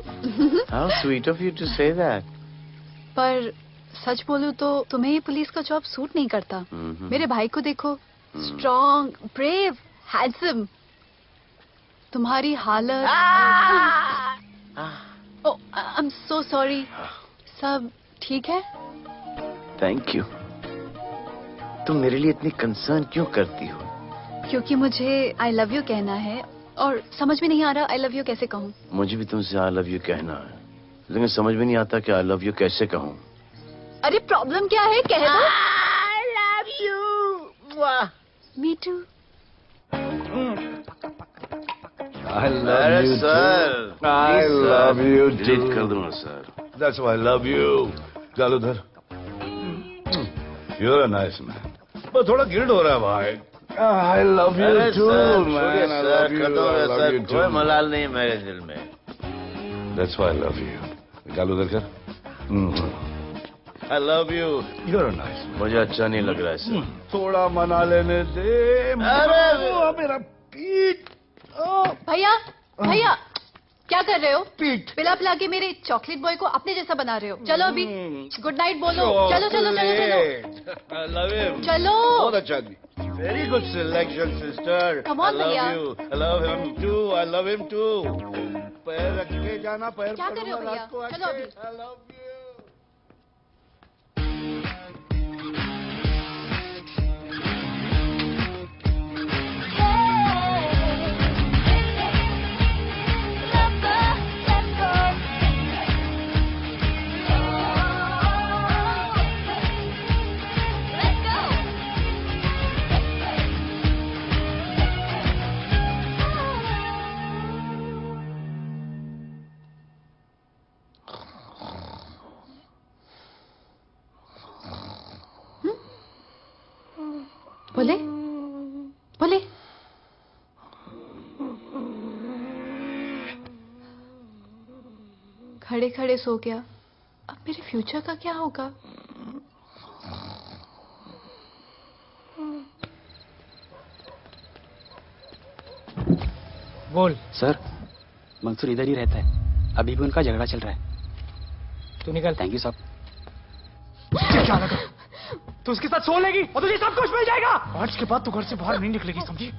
How sweet of you to say that. पर सच बोलूं तो तुम्हें ये पुलिस का जॉब सूट नहीं करता। मेरे भाई को देखो, स्ट्रॉन्ग, ब्रेव, हैंडसम। तुम्हारी हालत। ओह, आई एम सो सॉरी। सब ठीक है? Thank you. तुम मेरे लिए इतनी कंसर्न क्यों करती हो? क्योंकि मुझे आई लव यू कहना है और समझ में नहीं आ रहा आई लव यू कैसे कहूँ। मुझे भी तुमसे आई लव यू कहना है, लेकिन समझ में नहीं आता कि आई लव यू कैसे कहूँ। अरे प्रॉब्लम क्या है, कह दो। I love you. Me too. I love you too. I love you too. Delete कर दूंगा sir. That's why I love you. चल उधर। You're a nice man. बस थोड़ा गिल्ड हो रहा है भाई। I love you too, man. I love you. I love you too. कोई मलाल नहीं मेरे दिल में। That's why I love you. निकाल उधर कर। I love you. You're a nice man. मुझे अच्छा नहीं लग रहा है सर। थोड़ा मना लेने दे। अरे मेरा पीठ। भैया, भैया, क्या कर रहे हो? पीठ पिला पिला के मेरे चॉकलेट बॉय को अपने जैसा बना रहे हो। चलो अभी गुड नाइट बोलो। चलो चलो चलो चलो। I love him. चलो। बहुत अच्छा आदमी। Very good selection, sister. Come on, I love भैया। you. I love him too. I love him too. पैर रख के जाना, पैर क्या कर रहे हो भैया? चलो अभी। I love you. बोले बोले खड़े खड़े सो गया, अब मेरे फ्यूचर का क्या होगा? बोल। सर, मंसूर इधर ही रहता है, अभी भी उनका झगड़ा चल रहा है। तू निकल। थैंक यू साहब। क्या लगा? तू उसके साथ सो लेगी और तुझे सब कुछ मिल जाएगा। आज के बाद तू घर से बाहर नहीं निकलेगी, समझी?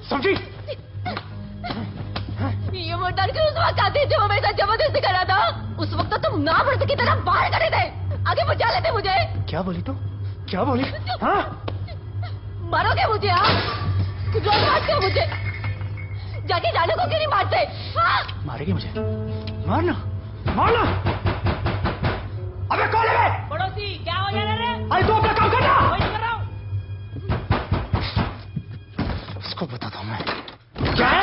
समझी? ये वो डर के उस वक्त आती जो मेरे साथ जबरदस्ती कर रहा था, उस वक्त तो तुम ना भरती की तरह बाहर करे थे, आगे बचा लेते मुझे। क्या बोली तू? क्या बोली? हाँ? मारोगे मुझे? हाँ, क्यों मारते हो मुझे? जाके जाने को क्यों नहीं मारते? हाँ? मारेगी मुझे? मारना, मारना। अबे कौन है? पड़ोसी, क्या हो गया रे? अरे तू अपना काम करना। वही कर रहा हूँ। उसको बताता हूँ मैं। क्या है?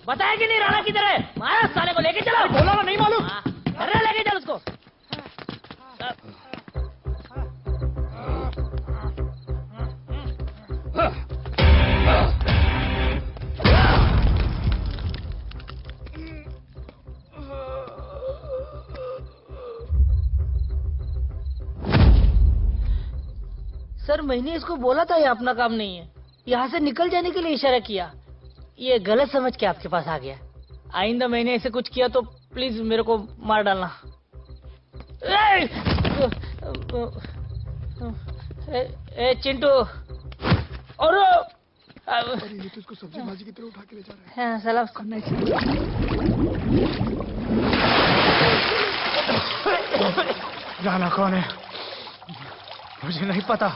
बताया कि नहीं राणा किधर है? मारा साले को, लेके चलो। बोला ना, नहीं मालूम। अरे लेके चल उसको। सर, मैंने इसको बोला था ये अपना काम नहीं है, यहाँ से निकल जाने के लिए इशारा किया, ये गलत समझ के आपके पास आ गया। आइंदा मैंने ऐसे कुछ किया तो प्लीज मेरे को मार डालना। ए चिंटू, और ये तो इसको सब्जी भाजी की तरह उठा के ले जा रहा है। हाँ, सलाम करना चाहिए। राणा कौन है? मुझे नहीं पता।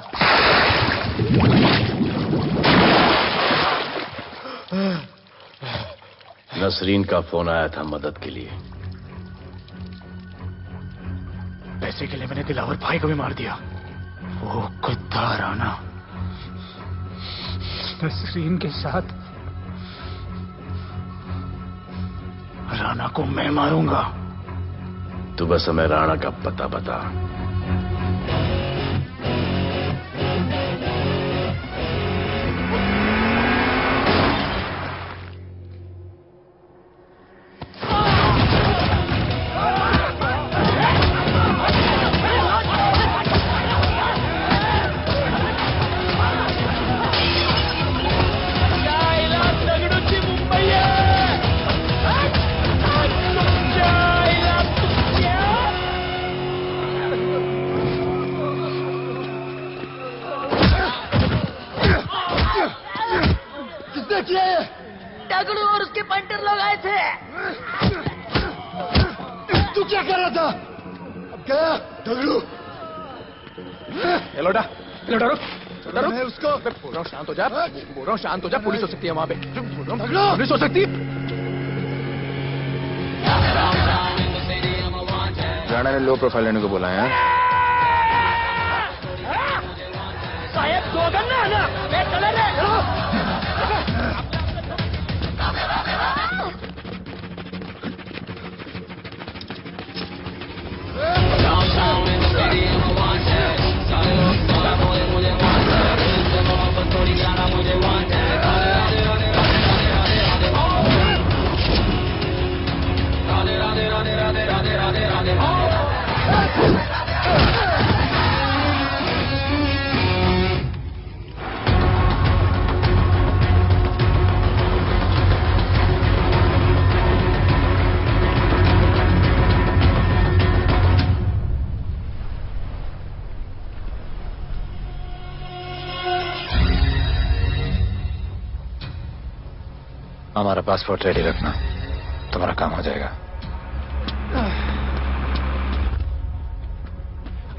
नसरीन का फोन आया था मदद के लिए। पैसे के लिए मैंने दिलावर भाई को भी मार दिया। वो कुत्ता राणा नसरीन के साथ, राणा को मैं मारूंगा। तू बस हमें राणा का पता बता। दगड़ू और उसके पंटर लोग आए थे। तू क्या कर रहा था? अब गया दगड़ू। लोटा, लोटा रुक। मैं उसको बोल रहा हूँ शांत हो जा, बोल रहा हूँ शांत हो जा। पुलिस हो सकती है वहाँ पे, पुलिस हो सकती है। राणा ने लो प्रोफाइल लेने को बोला है। साहेब गोगन ना ना, मैं चले रे। हमारा पासपोर्ट रेडी रखना, तुम्हारा काम हो जाएगा।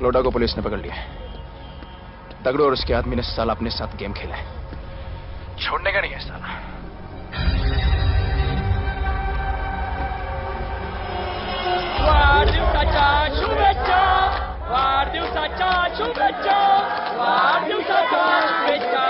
लोडा को पुलिस ने पकड़ लिया। दगड़ू और उसके आदमी ने साला अपने साथ गेम खेला है, छोड़ने का नहीं है साला। वाढदिवसाच्या शुभेच्छा, वाढदिवसाच्या शुभेच्छा, वाढदिवसाच्या शुभेच्छा।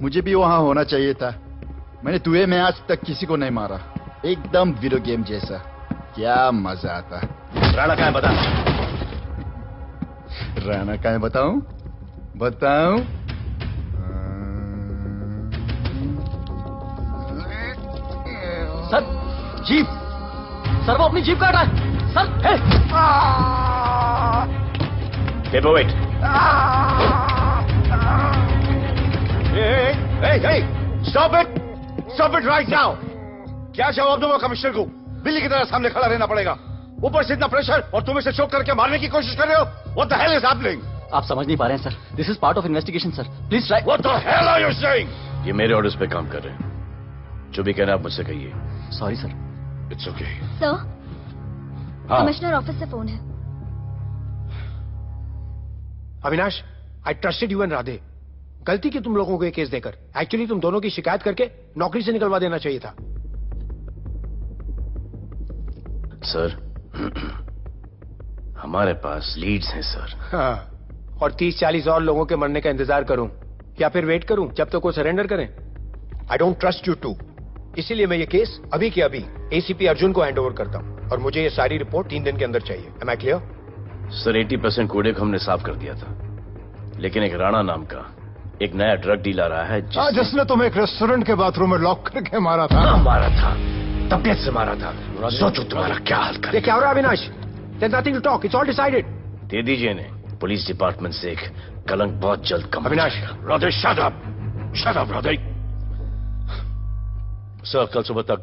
मुझे भी वहां होना चाहिए था। मैंने तुए में आज तक किसी को नहीं मारा, एकदम वीडियो गेम जैसा। क्या मजा आता। राणा कहाँ है बता। राणा कहाँ है बताऊं? बताऊं? सर जीप, सर वो अपनी जीप काट रहा है sir. Wait. Stop it right now! क्या जवाब दूंगा कमिश्नर को? बिल्ली की तरह सामने खड़ा रहना पड़ेगा, ऊपर से इतना प्रेशर, और तुम इसे चोक करके मारने की कोशिश कर रहे हो। What the hell is happening? आप समझ नहीं पा रहे हैं sir. This is part of investigation sir, please try. What the hell are you saying? ये मेरे ऑर्डर्स पे काम कर रहे हैं, जो भी कहना आप मुझसे कहिए। Sorry sir. It's okay. Sir, commissioner office से फोन है। अविनाश, आई ट्रस्टेड यू एंड राधे। गलती की तुम लोगों को ये केस देकर। एक्चुअली तुम दोनों की शिकायत करके नौकरी से निकलवा देना चाहिए था। सर, हमारे पास लीड्स हैं सर। हाँ, और 30-40 और लोगों के मरने का इंतजार करूं या फिर वेट करूं जब तक वो सरेंडर करें? I don't trust you too. इसीलिए मैं ये केस अभी के अभी एसीपी अर्जुन को हैंड ओवर करता हूं, और मुझे ये सारी रिपोर्ट 3 दिन के अंदर चाहिए। M I clear? सर, 80% कूड़े को हमने साफ कर दिया था, लेकिन एक राणा नाम का एक नया ड्रग डीलर आया है जिसने तुम्हें एक रेस्टोरेंट के बाथरूम में लॉक करके मारा था। हाँ, मारा था, तबीयत से मारा था। सोचो तुम्हारा क्या हाल कर। ये क्या हो रहा है Avinash? There's nothing to talk. It's all decided. दे दीजिए इन्हें। पुलिस डिपार्टमेंट से एक कलंक बहुत जल्द कम। Avinash, Radhe, shut up! Shut up, Radhe. Sir, कल सुबह तक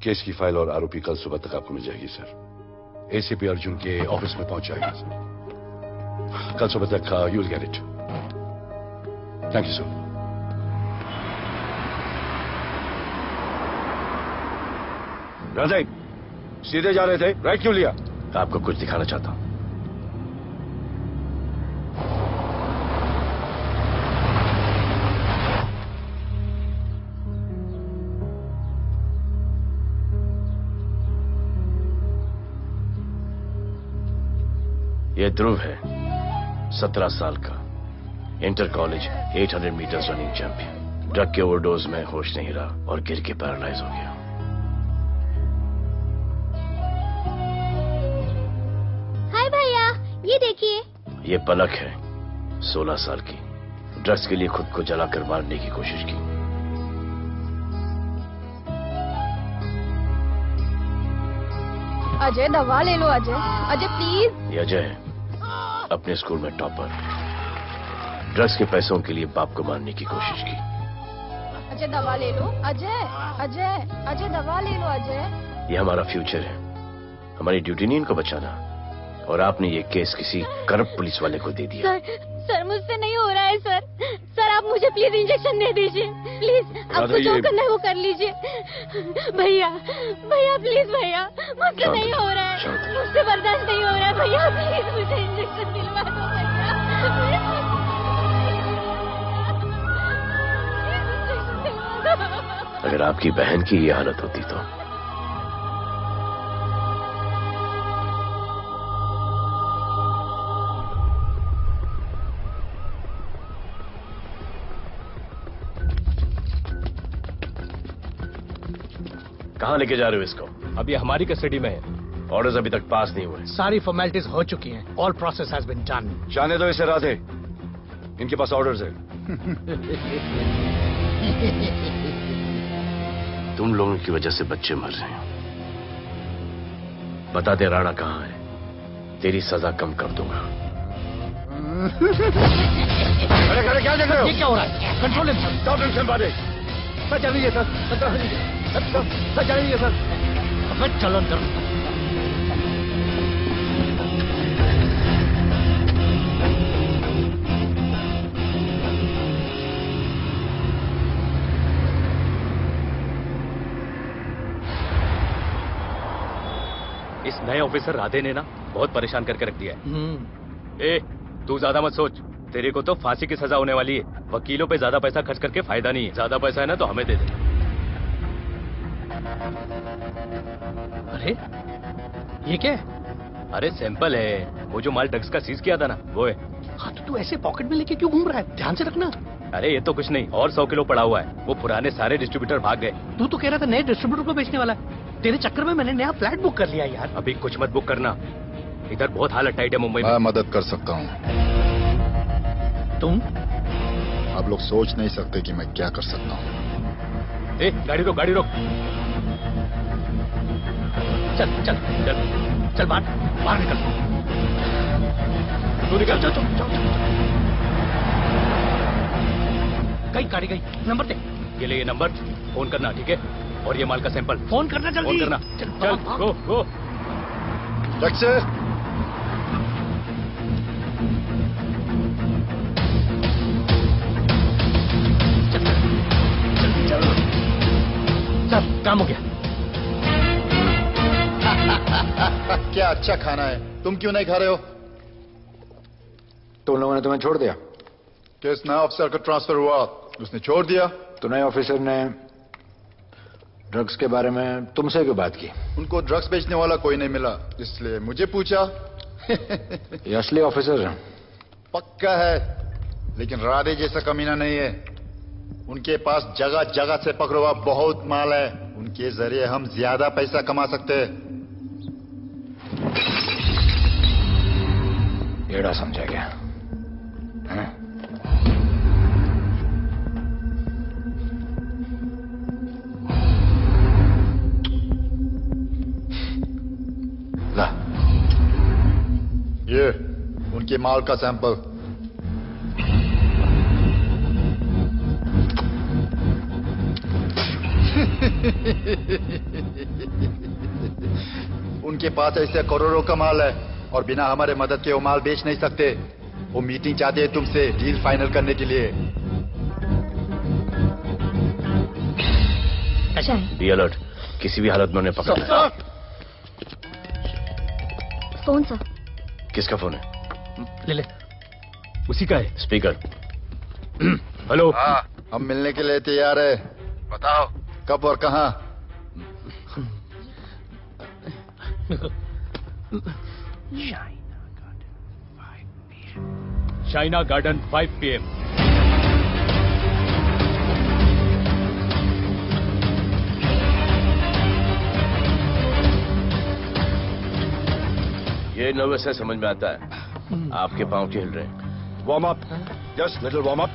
केस की फाइल और आरोपी कल सुबह तक आपको मिल जाएगी सर। एसीपी अर्जुन के ऑफिस में पहुंच जाएगी सर। कल सुबह तक you will get it. Thank you sir. Radhe, सीधे जा रहे थे, राइट क्यों लिया? आपको कुछ दिखाना चाहता हूं। यह ध्रुव है, 17 साल का, inter college 800 metres running champion. Drug के ओवरडोज में होश नहीं रहा और गिर के पैरालाइज हो गया। हाय भैया, ये देखिए। ये पलक है, 16 साल की, ड्रग्स के लिए खुद को जलाकर मारने की कोशिश की। अजय, दवा ले लो अजय। अजय प्लीज। ये अजय है, अपने स्कूल में टॉपर। ड्रग्स के पैसों के लिए बाप को मारने की कोशिश की। अजय दवा ले लो। अजय अजय अजय दवा ले लो अजय। ये हमारा फ्यूचर है, हमारी ड्यूटी नहीं इनको बचाना, और आपने ये केस किसी करप्ट पुलिस वाले को दे दिया। सर मुझसे नहीं हो रहा है सर। सर आप मुझे प्लीज इंजेक्शन दे दीजिए, प्लीज। आपको जो करना है वो कर लीजिए। भैया भैया प्लीज भैया, मुझसे नहीं हो रहा है, मुझसे बर्दाश्त नहीं हो रहा है भैया, प्लीज मुझे इंजेक्शन दिलवा दो भैया। अगर आपकी बहन की ये हालत होती तो। कहां लेके जा रहे हो इसको? अभी हमारी कस्टडी में है। ऑर्डर्स अभी तक पास नहीं हुए। सारी फॉर्मेलिटीज हो चुकी हैं। All process has been done. जाने दो इसे राधे, इनके पास ऑर्डर्स है। तुम लोगों की वजह से बच्चे मर रहे हैं। बता दे राणा कहां है, तेरी सजा कम कर दूंगा। अरे क्या देख रहे हो? ये क्या हो रहा है? Control him sir. Stop tension बातें। सर चल लीजिए सर। सर चल लीजिए सर। अब चलो अंदर। इस नए ऑफिसर राधे ने ना बहुत परेशान करके रख दिया है। ए, तू ज्यादा मत सोच, तेरे को तो फांसी की सजा होने वाली है। वकीलों पे ज्यादा पैसा खर्च करके फायदा नहीं है। ज्यादा पैसा है ना तो हमें दे दे। अरे ये क्या है? अरे सैंपल है, वो जो माल ड्रग्स का सीज किया था ना, वो है। हाँ तो तू ऐसे पॉकेट में लेके क्यों घूम रहा है? ध्यान से रखना। अरे ये तो कुछ नहीं, और 100 किलो पड़ा हुआ है। वो पुराने सारे डिस्ट्रीब्यूटर भाग गए। तू तो कह रहा था नए डिस्ट्रीब्यूटर को बेचने वाला है। तेरे चक्कर में मैंने नया फ्लैट बुक कर लिया यार। अभी कुछ मत बुक करना, इधर बहुत हालत टाइट है मुंबई में। मैं मदद कर सकता हूँ। तुम? आप लोग सोच नहीं सकते कि मैं क्या कर सकता हूँ। ए, गाड़ी रोक, गाड़ी रोक। चल चल चल चल, बाहर निकल। तू निकल। चल चल चल। गई गाड़ी गई, नंबर दे। ये ले ये नंबर, फोन करना, ठीक है? और ये माल का सैंपल फोन करना जल्दी। फोन करना। चल गो गो। टैक्सी। सब काम हो गया। क्या अच्छा खाना है, तुम क्यों नहीं खा रहे हो? तो उन लोगों ने तुम्हें छोड़ दिया? किस नए ऑफिसर का ट्रांसफर हुआ, उसने छोड़ दिया? तो नए ऑफिसर ने ड्रग्स के बारे में तुमसे क्यों बात की? उनको ड्रग्स बेचने वाला कोई नहीं मिला, इसलिए मुझे पूछा। ये असली ऑफिसर है? पक्का है, लेकिन राधे जैसा कमीना नहीं है। उनके पास जगह जगह से पकड़ा हुआ बहुत माल है, उनके जरिए हम ज्यादा पैसा कमा सकते हैं। एड़ा समझा क्या? ला, ये उनके माल का सैंपल। उनके पास ऐसे करोड़ों का माल है और बिना हमारे मदद के वो माल बेच नहीं सकते। वो मीटिंग चाहते हैं तुमसे डील फाइनल करने के लिए। बी अलर्ट, किसी भी हालत में उन्हें पकड़ना है। Phone sir. किसका फोन है? ले ले, उसी का है। स्पीकर। हेलो। हाँ, हम मिलने के लिए तैयार है, बताओ कब और कहाँ? China garden 5 PM। ये नर्वस है, समझ में आता है। आपके पांव हिल रहे हैं। Warm up, just little warm up.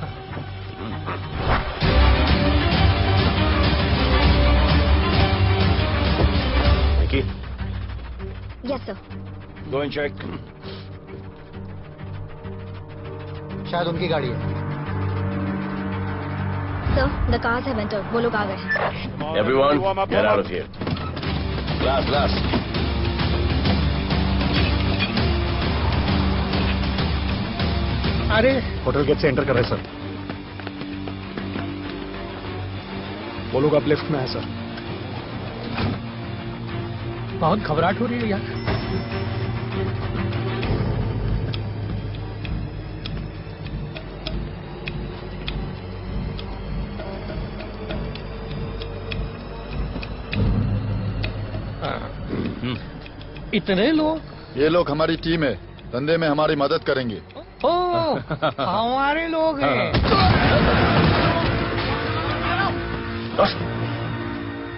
Vicky. Yes sir. Go and check. शायद उनकी गाड़ी है। Sir, the cars have entered. वो लोग आ गए। Everyone, get out of here. Glass, glass. अरे होटल गेट से एंटर कर रहे सर। वो लोग अब लिफ्ट में है सर। बहुत घबराहट हो रही है यार। इतने लोग? ये लोग हमारी टीम है, धंधे में हमारी मदद करेंगे। ओ, हमारे लोग हैं।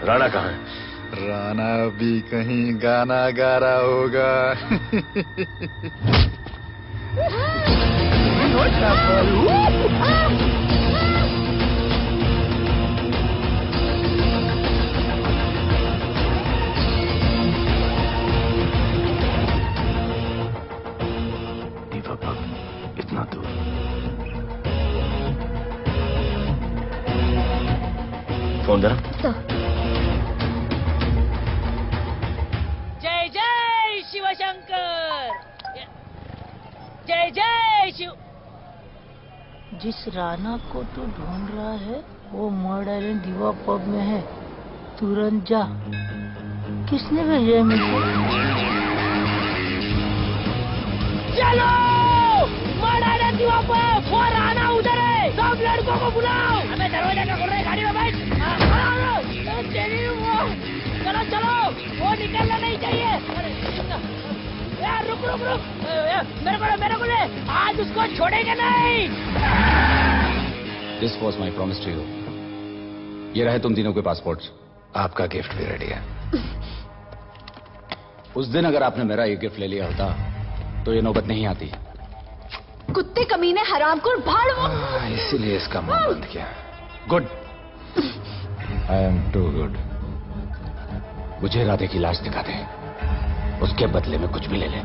राणा कहाँ है? राणा भी कहीं गाना गा रहा होगा। इतना दूर। फोन जरा। जय जय शिवशंकर, जय जय शिव। जिस राणा को तू ढूंढ रहा है वो मर्ड आइलैंड दीवा पब में है, तुरंत जा। किसने भेजा है मुझे? चलो मर्ड आइलैंड दीवा पब, वो राणा उधर है, सब लड़कों को बुलाओ। हमें दरवाजा का खोल रहे, गाड़ी में बैठ। चलो चलो, वो निकलना नहीं चाहिए। यार रुक रुक रुक, मेरे को ले, आज उसको छोड़ेंगे नहीं। This was my promise to you. ये रहे तुम तीनों के पासपोर्ट्स। आपका गिफ्ट भी रेडी है। उस दिन अगर आपने मेरा ये गिफ्ट ले लिया होता तो ये नौबत नहीं आती। कुत्ते कमीने हरामखोर भाड़। इसीलिए इसका मुंह बंद किया। Good. I am too good. मुझे राधे की लाश दिखा दे, उसके बदले में कुछ भी ले ले।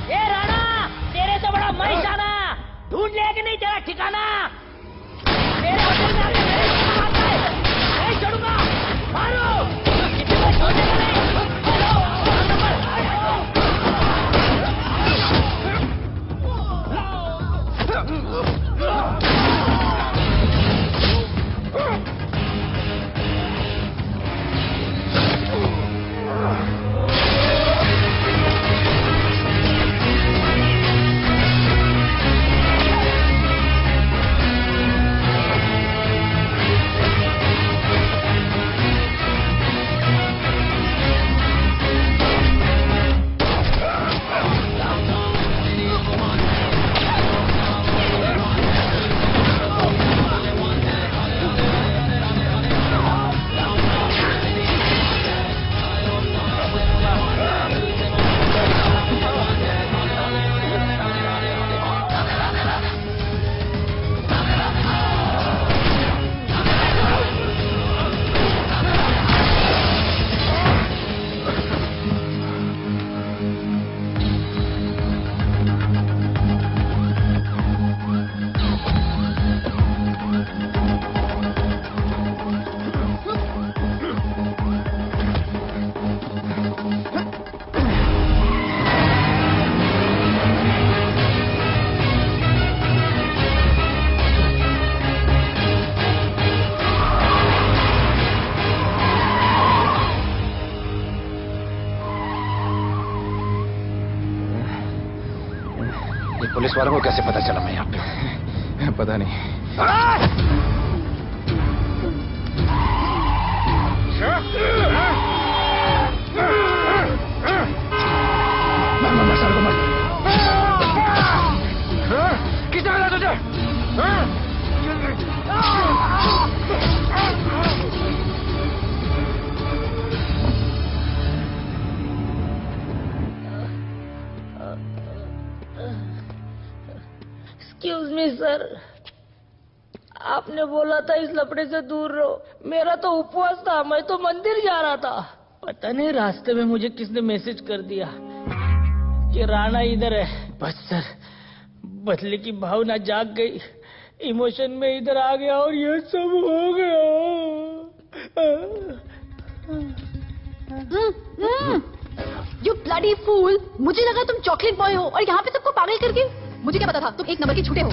ए राणा, तेरे से बड़ा मैं शाना, ढूंढ लिया कि नहीं तेरा ठिकाना? तेरे होटल में आके मेरे को मारता है, नहीं छोड़ूंगा, मारो, किसी को छोड़ने का नहीं। पुलिस वालों को कैसे पता चला मैं यहाँ पे? पता नहीं। किसे मिला तुझे? एक्सक्यूज मी सर, आपने बोला था इस लफड़े से दूर रहो। मेरा तो उपवास था, मैं तो मंदिर जा रहा था। पता नहीं रास्ते में मुझे किसने मैसेज कर दिया कि राणा इधर है। बस सर, बदले की भावना जाग गई, इमोशन में इधर आ गया और ये सब हो गया। You bloody fool! मुझे लगा तुम चॉकलेट बॉय हो और यहाँ पे सबको पागल करके। मुझे क्या पता था तुम एक नंबर के झूठे हो।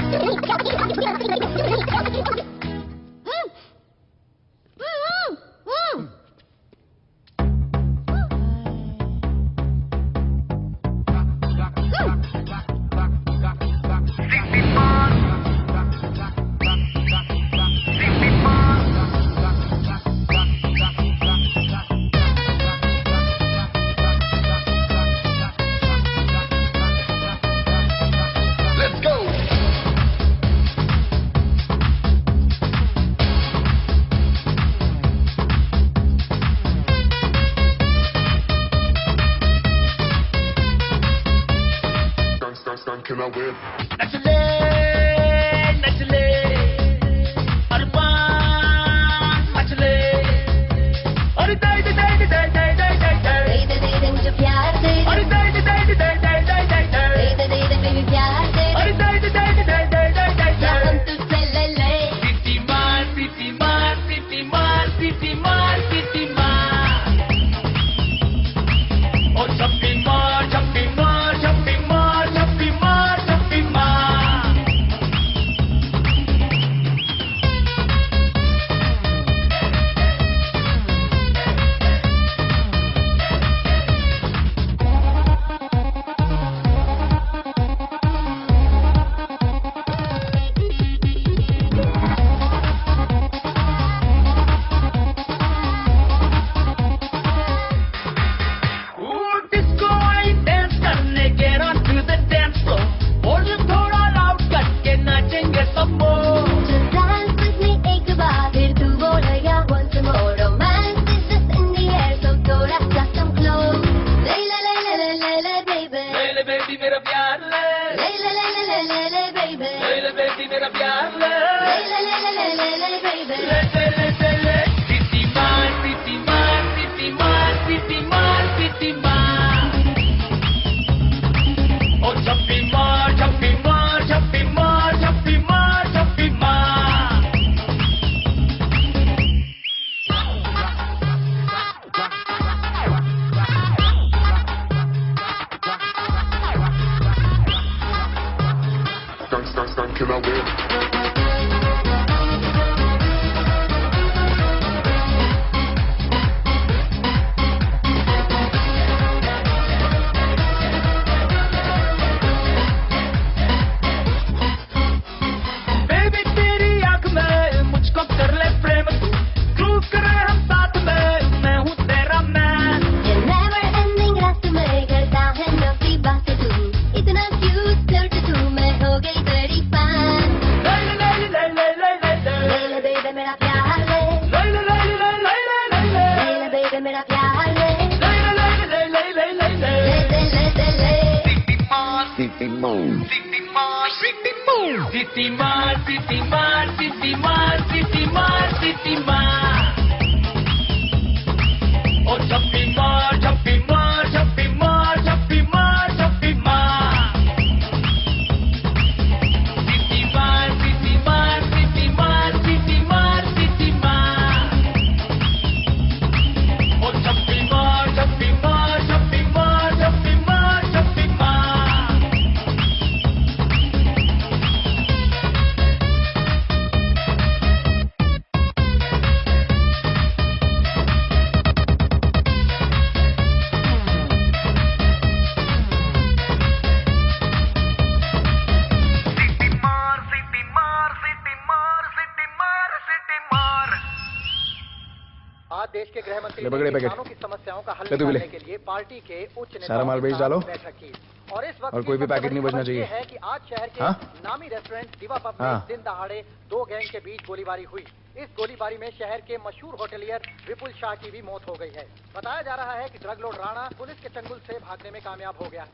पार्टी के उच्च सारा माल बेच डालो और इस वक्त और कोई भी पैकेट नहीं बचना चाहिए है कि आज शहर के नामी रेस्टोरेंट दिवा पब में दिन दहाड़े दो गैंग के बीच गोलीबारी हुई। इस गोलीबारी में शहर के मशहूर होटलियर विपुल शाह की भी मौत हो गई है। बताया जा रहा है कि ड्रग लॉर्ड राणा पुलिस के चंगुल से भागने में कामयाब हो गया।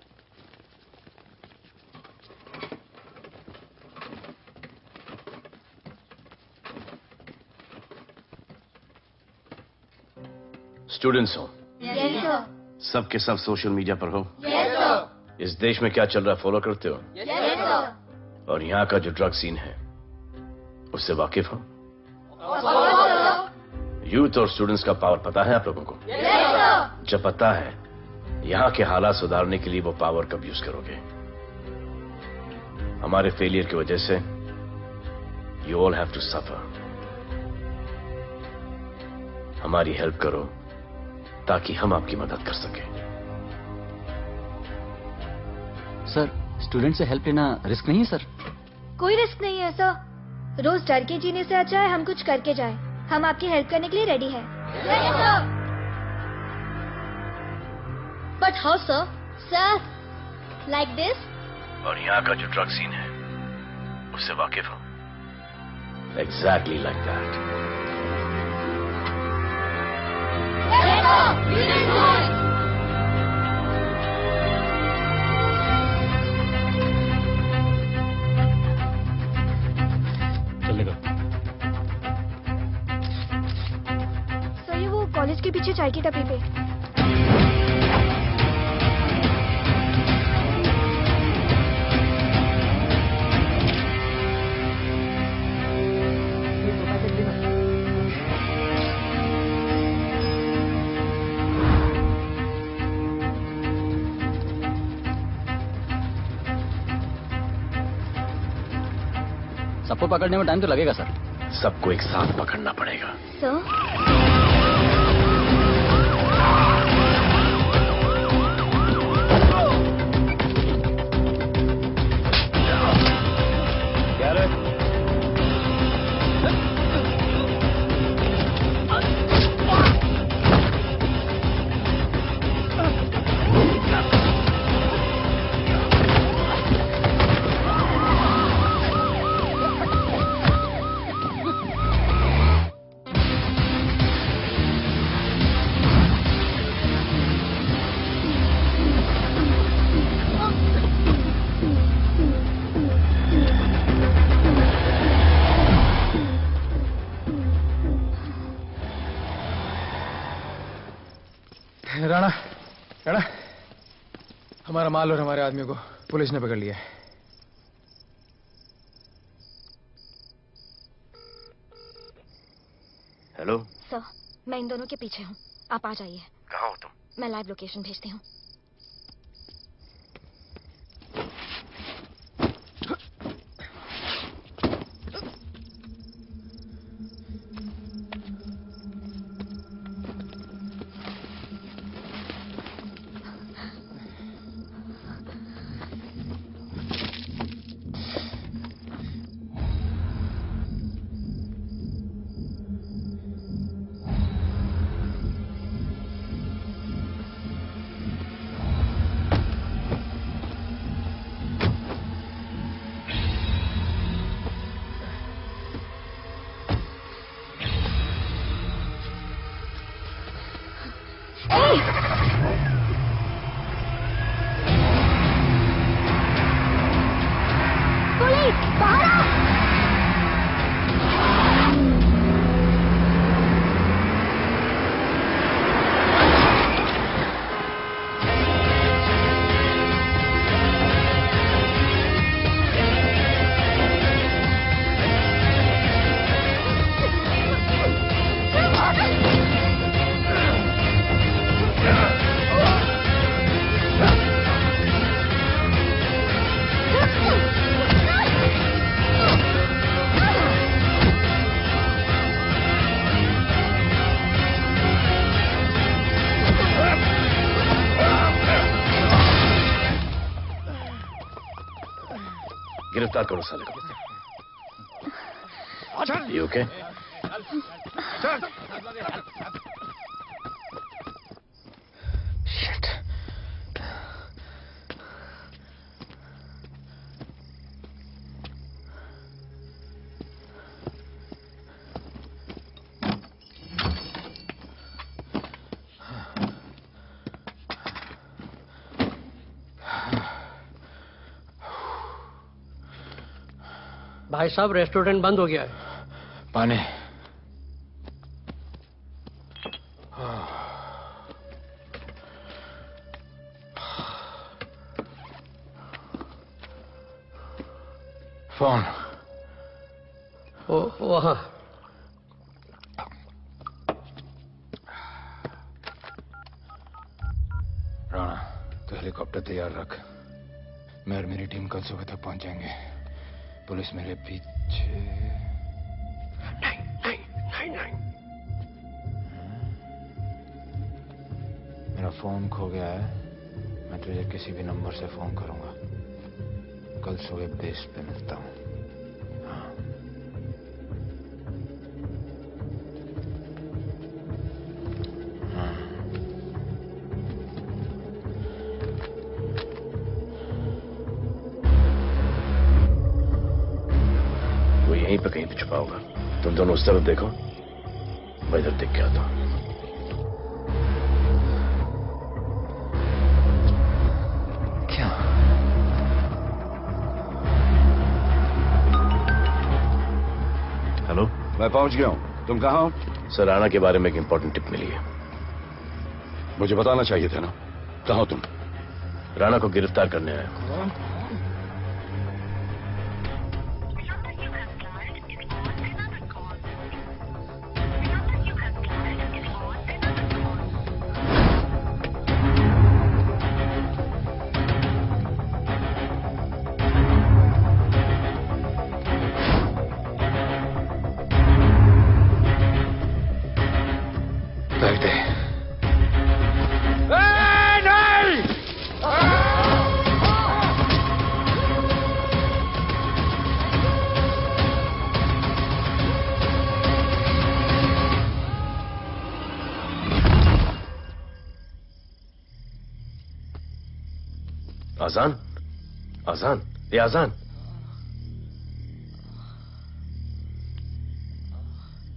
स्टूडेंट्स हो सब के सब सोशल मीडिया पर हो। इस देश में क्या चल रहा है फॉलो करते हो? और यहाँ का जो ड्रग सीन है उससे वाकिफ हो? यूथ और स्टूडेंट्स का पावर पता है आप लोगों को? जब पता है यहाँ के हालात सुधारने के लिए वो पावर कब यूज करोगे? हमारे फेलियर की वजह से you all have to suffer. हमारी हेल्प करो ताकि हम आपकी मदद कर सकें। सर, स्टूडेंट से हेल्प लेना रिस्क नहीं है सर? कोई रिस्क नहीं है सर। रोज डर के जीने से अच्छा है हम कुछ करके जाएं। हम आपकी हेल्प करने के लिए रेडी हैं। But how sir? Sir, like this? और यहाँ का जो ड्रग सीन है उससे वाकिफ हो? Exactly like that. चलेगा। सर ये वो कॉलेज के पीछे चाय की टपरी पे। सबको पकड़ने में टाइम तो लगेगा सर। सबको एक साथ पकड़ना पड़ेगा। क्या रे? हमारा माल और हमारे आदमियों को पुलिस ने पकड़ लिया है। हेलो सर, मैं इन दोनों के पीछे हूँ, आप आ जाइए। कहाँ हो तुम? मैं लाइव लोकेशन भेजती हूँ। गिरफ्तार करो साले को। You okay? Shit. भाई साहब, रेस्टोरेंट बंद हो गया है। पानी। फोन। वहाँ। राणा, तो हेलीकॉप्टर तैयार रख। मैं और मेरी टीम कल सुबह तक पहुंच जाएंगे। पुलिस मेरे पीछे। नहीं। मेरा फोन खो गया है। मैं तुझे किसी भी नंबर से फोन करूंगा। कल सुबह बेस पे मिलता हूँ। हाँ। यहीं पे कहीं पे छुपा होगा। तुम दोनों उस तरफ देखो, मैं इधर देख के आता हूं। क्या? हेलो, मैं पहुंच गया हूं। तुम कहां हो? सर, राणा के बारे में एक इंपॉर्टेंट टिप मिली है। मुझे बताना चाहिए था ना। कहां हो तुम? राणा को गिरफ्तार करने आया हूं। आजान, ये आजान।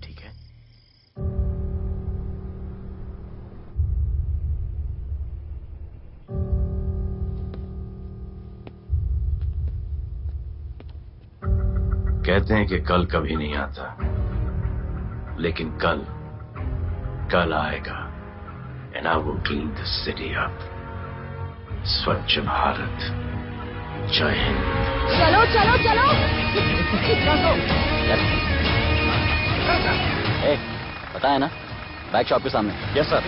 ठीक है। कहते हैं कि कल कभी नहीं आता, लेकिन कल आएगा, and I will clean the city up. स्वच्छ भारत। जय हिंद। चलो चलो चलो। पता है ना, बैग शॉप के सामने। Yes sir.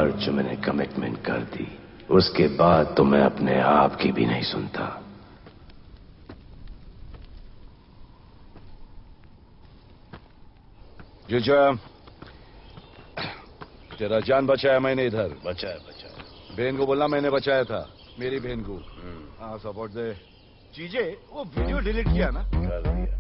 बार जो मैंने कमिटमेंट कर दी, उसके बाद तो मैं अपने आप की भी नहीं सुनता। जीजा, तेरा जान बचाया मैंने इधर। बचाया। बहन को बोलना मैंने बचाया था, मेरी बहन को। हाँ, सपोर्ट दे। चीजें वो वीडियो डिलीट किया ना? कर दिया।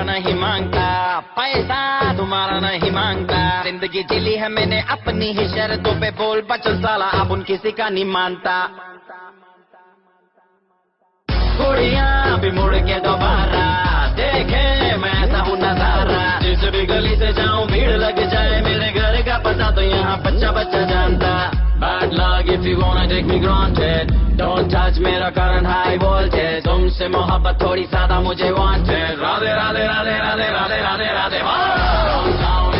नहीं मांगता, पैसा तुम्हारा नहीं मांगता, जिंदगी जिली है मैंने अपनी ही शर्तों पे, बोल बचल साला अब उन किसी का नहीं मानता। कुड़ियाँ भी मुड़ के दोबारा देखे मैं ऐसा हूँ नजारा, जिस भी गली से जाऊँ भीड़ लग जाए, मेरे घर का पता तो यहाँ बच्चा बच्चा जानता। Bad luck if you wanna take me granted, don't touch मेरा current high voltage, तुमसे मोहब्बत थोड़ी ज्यादा मुझे wanted, राधे राधे राधे राधे राधे राधे राधे।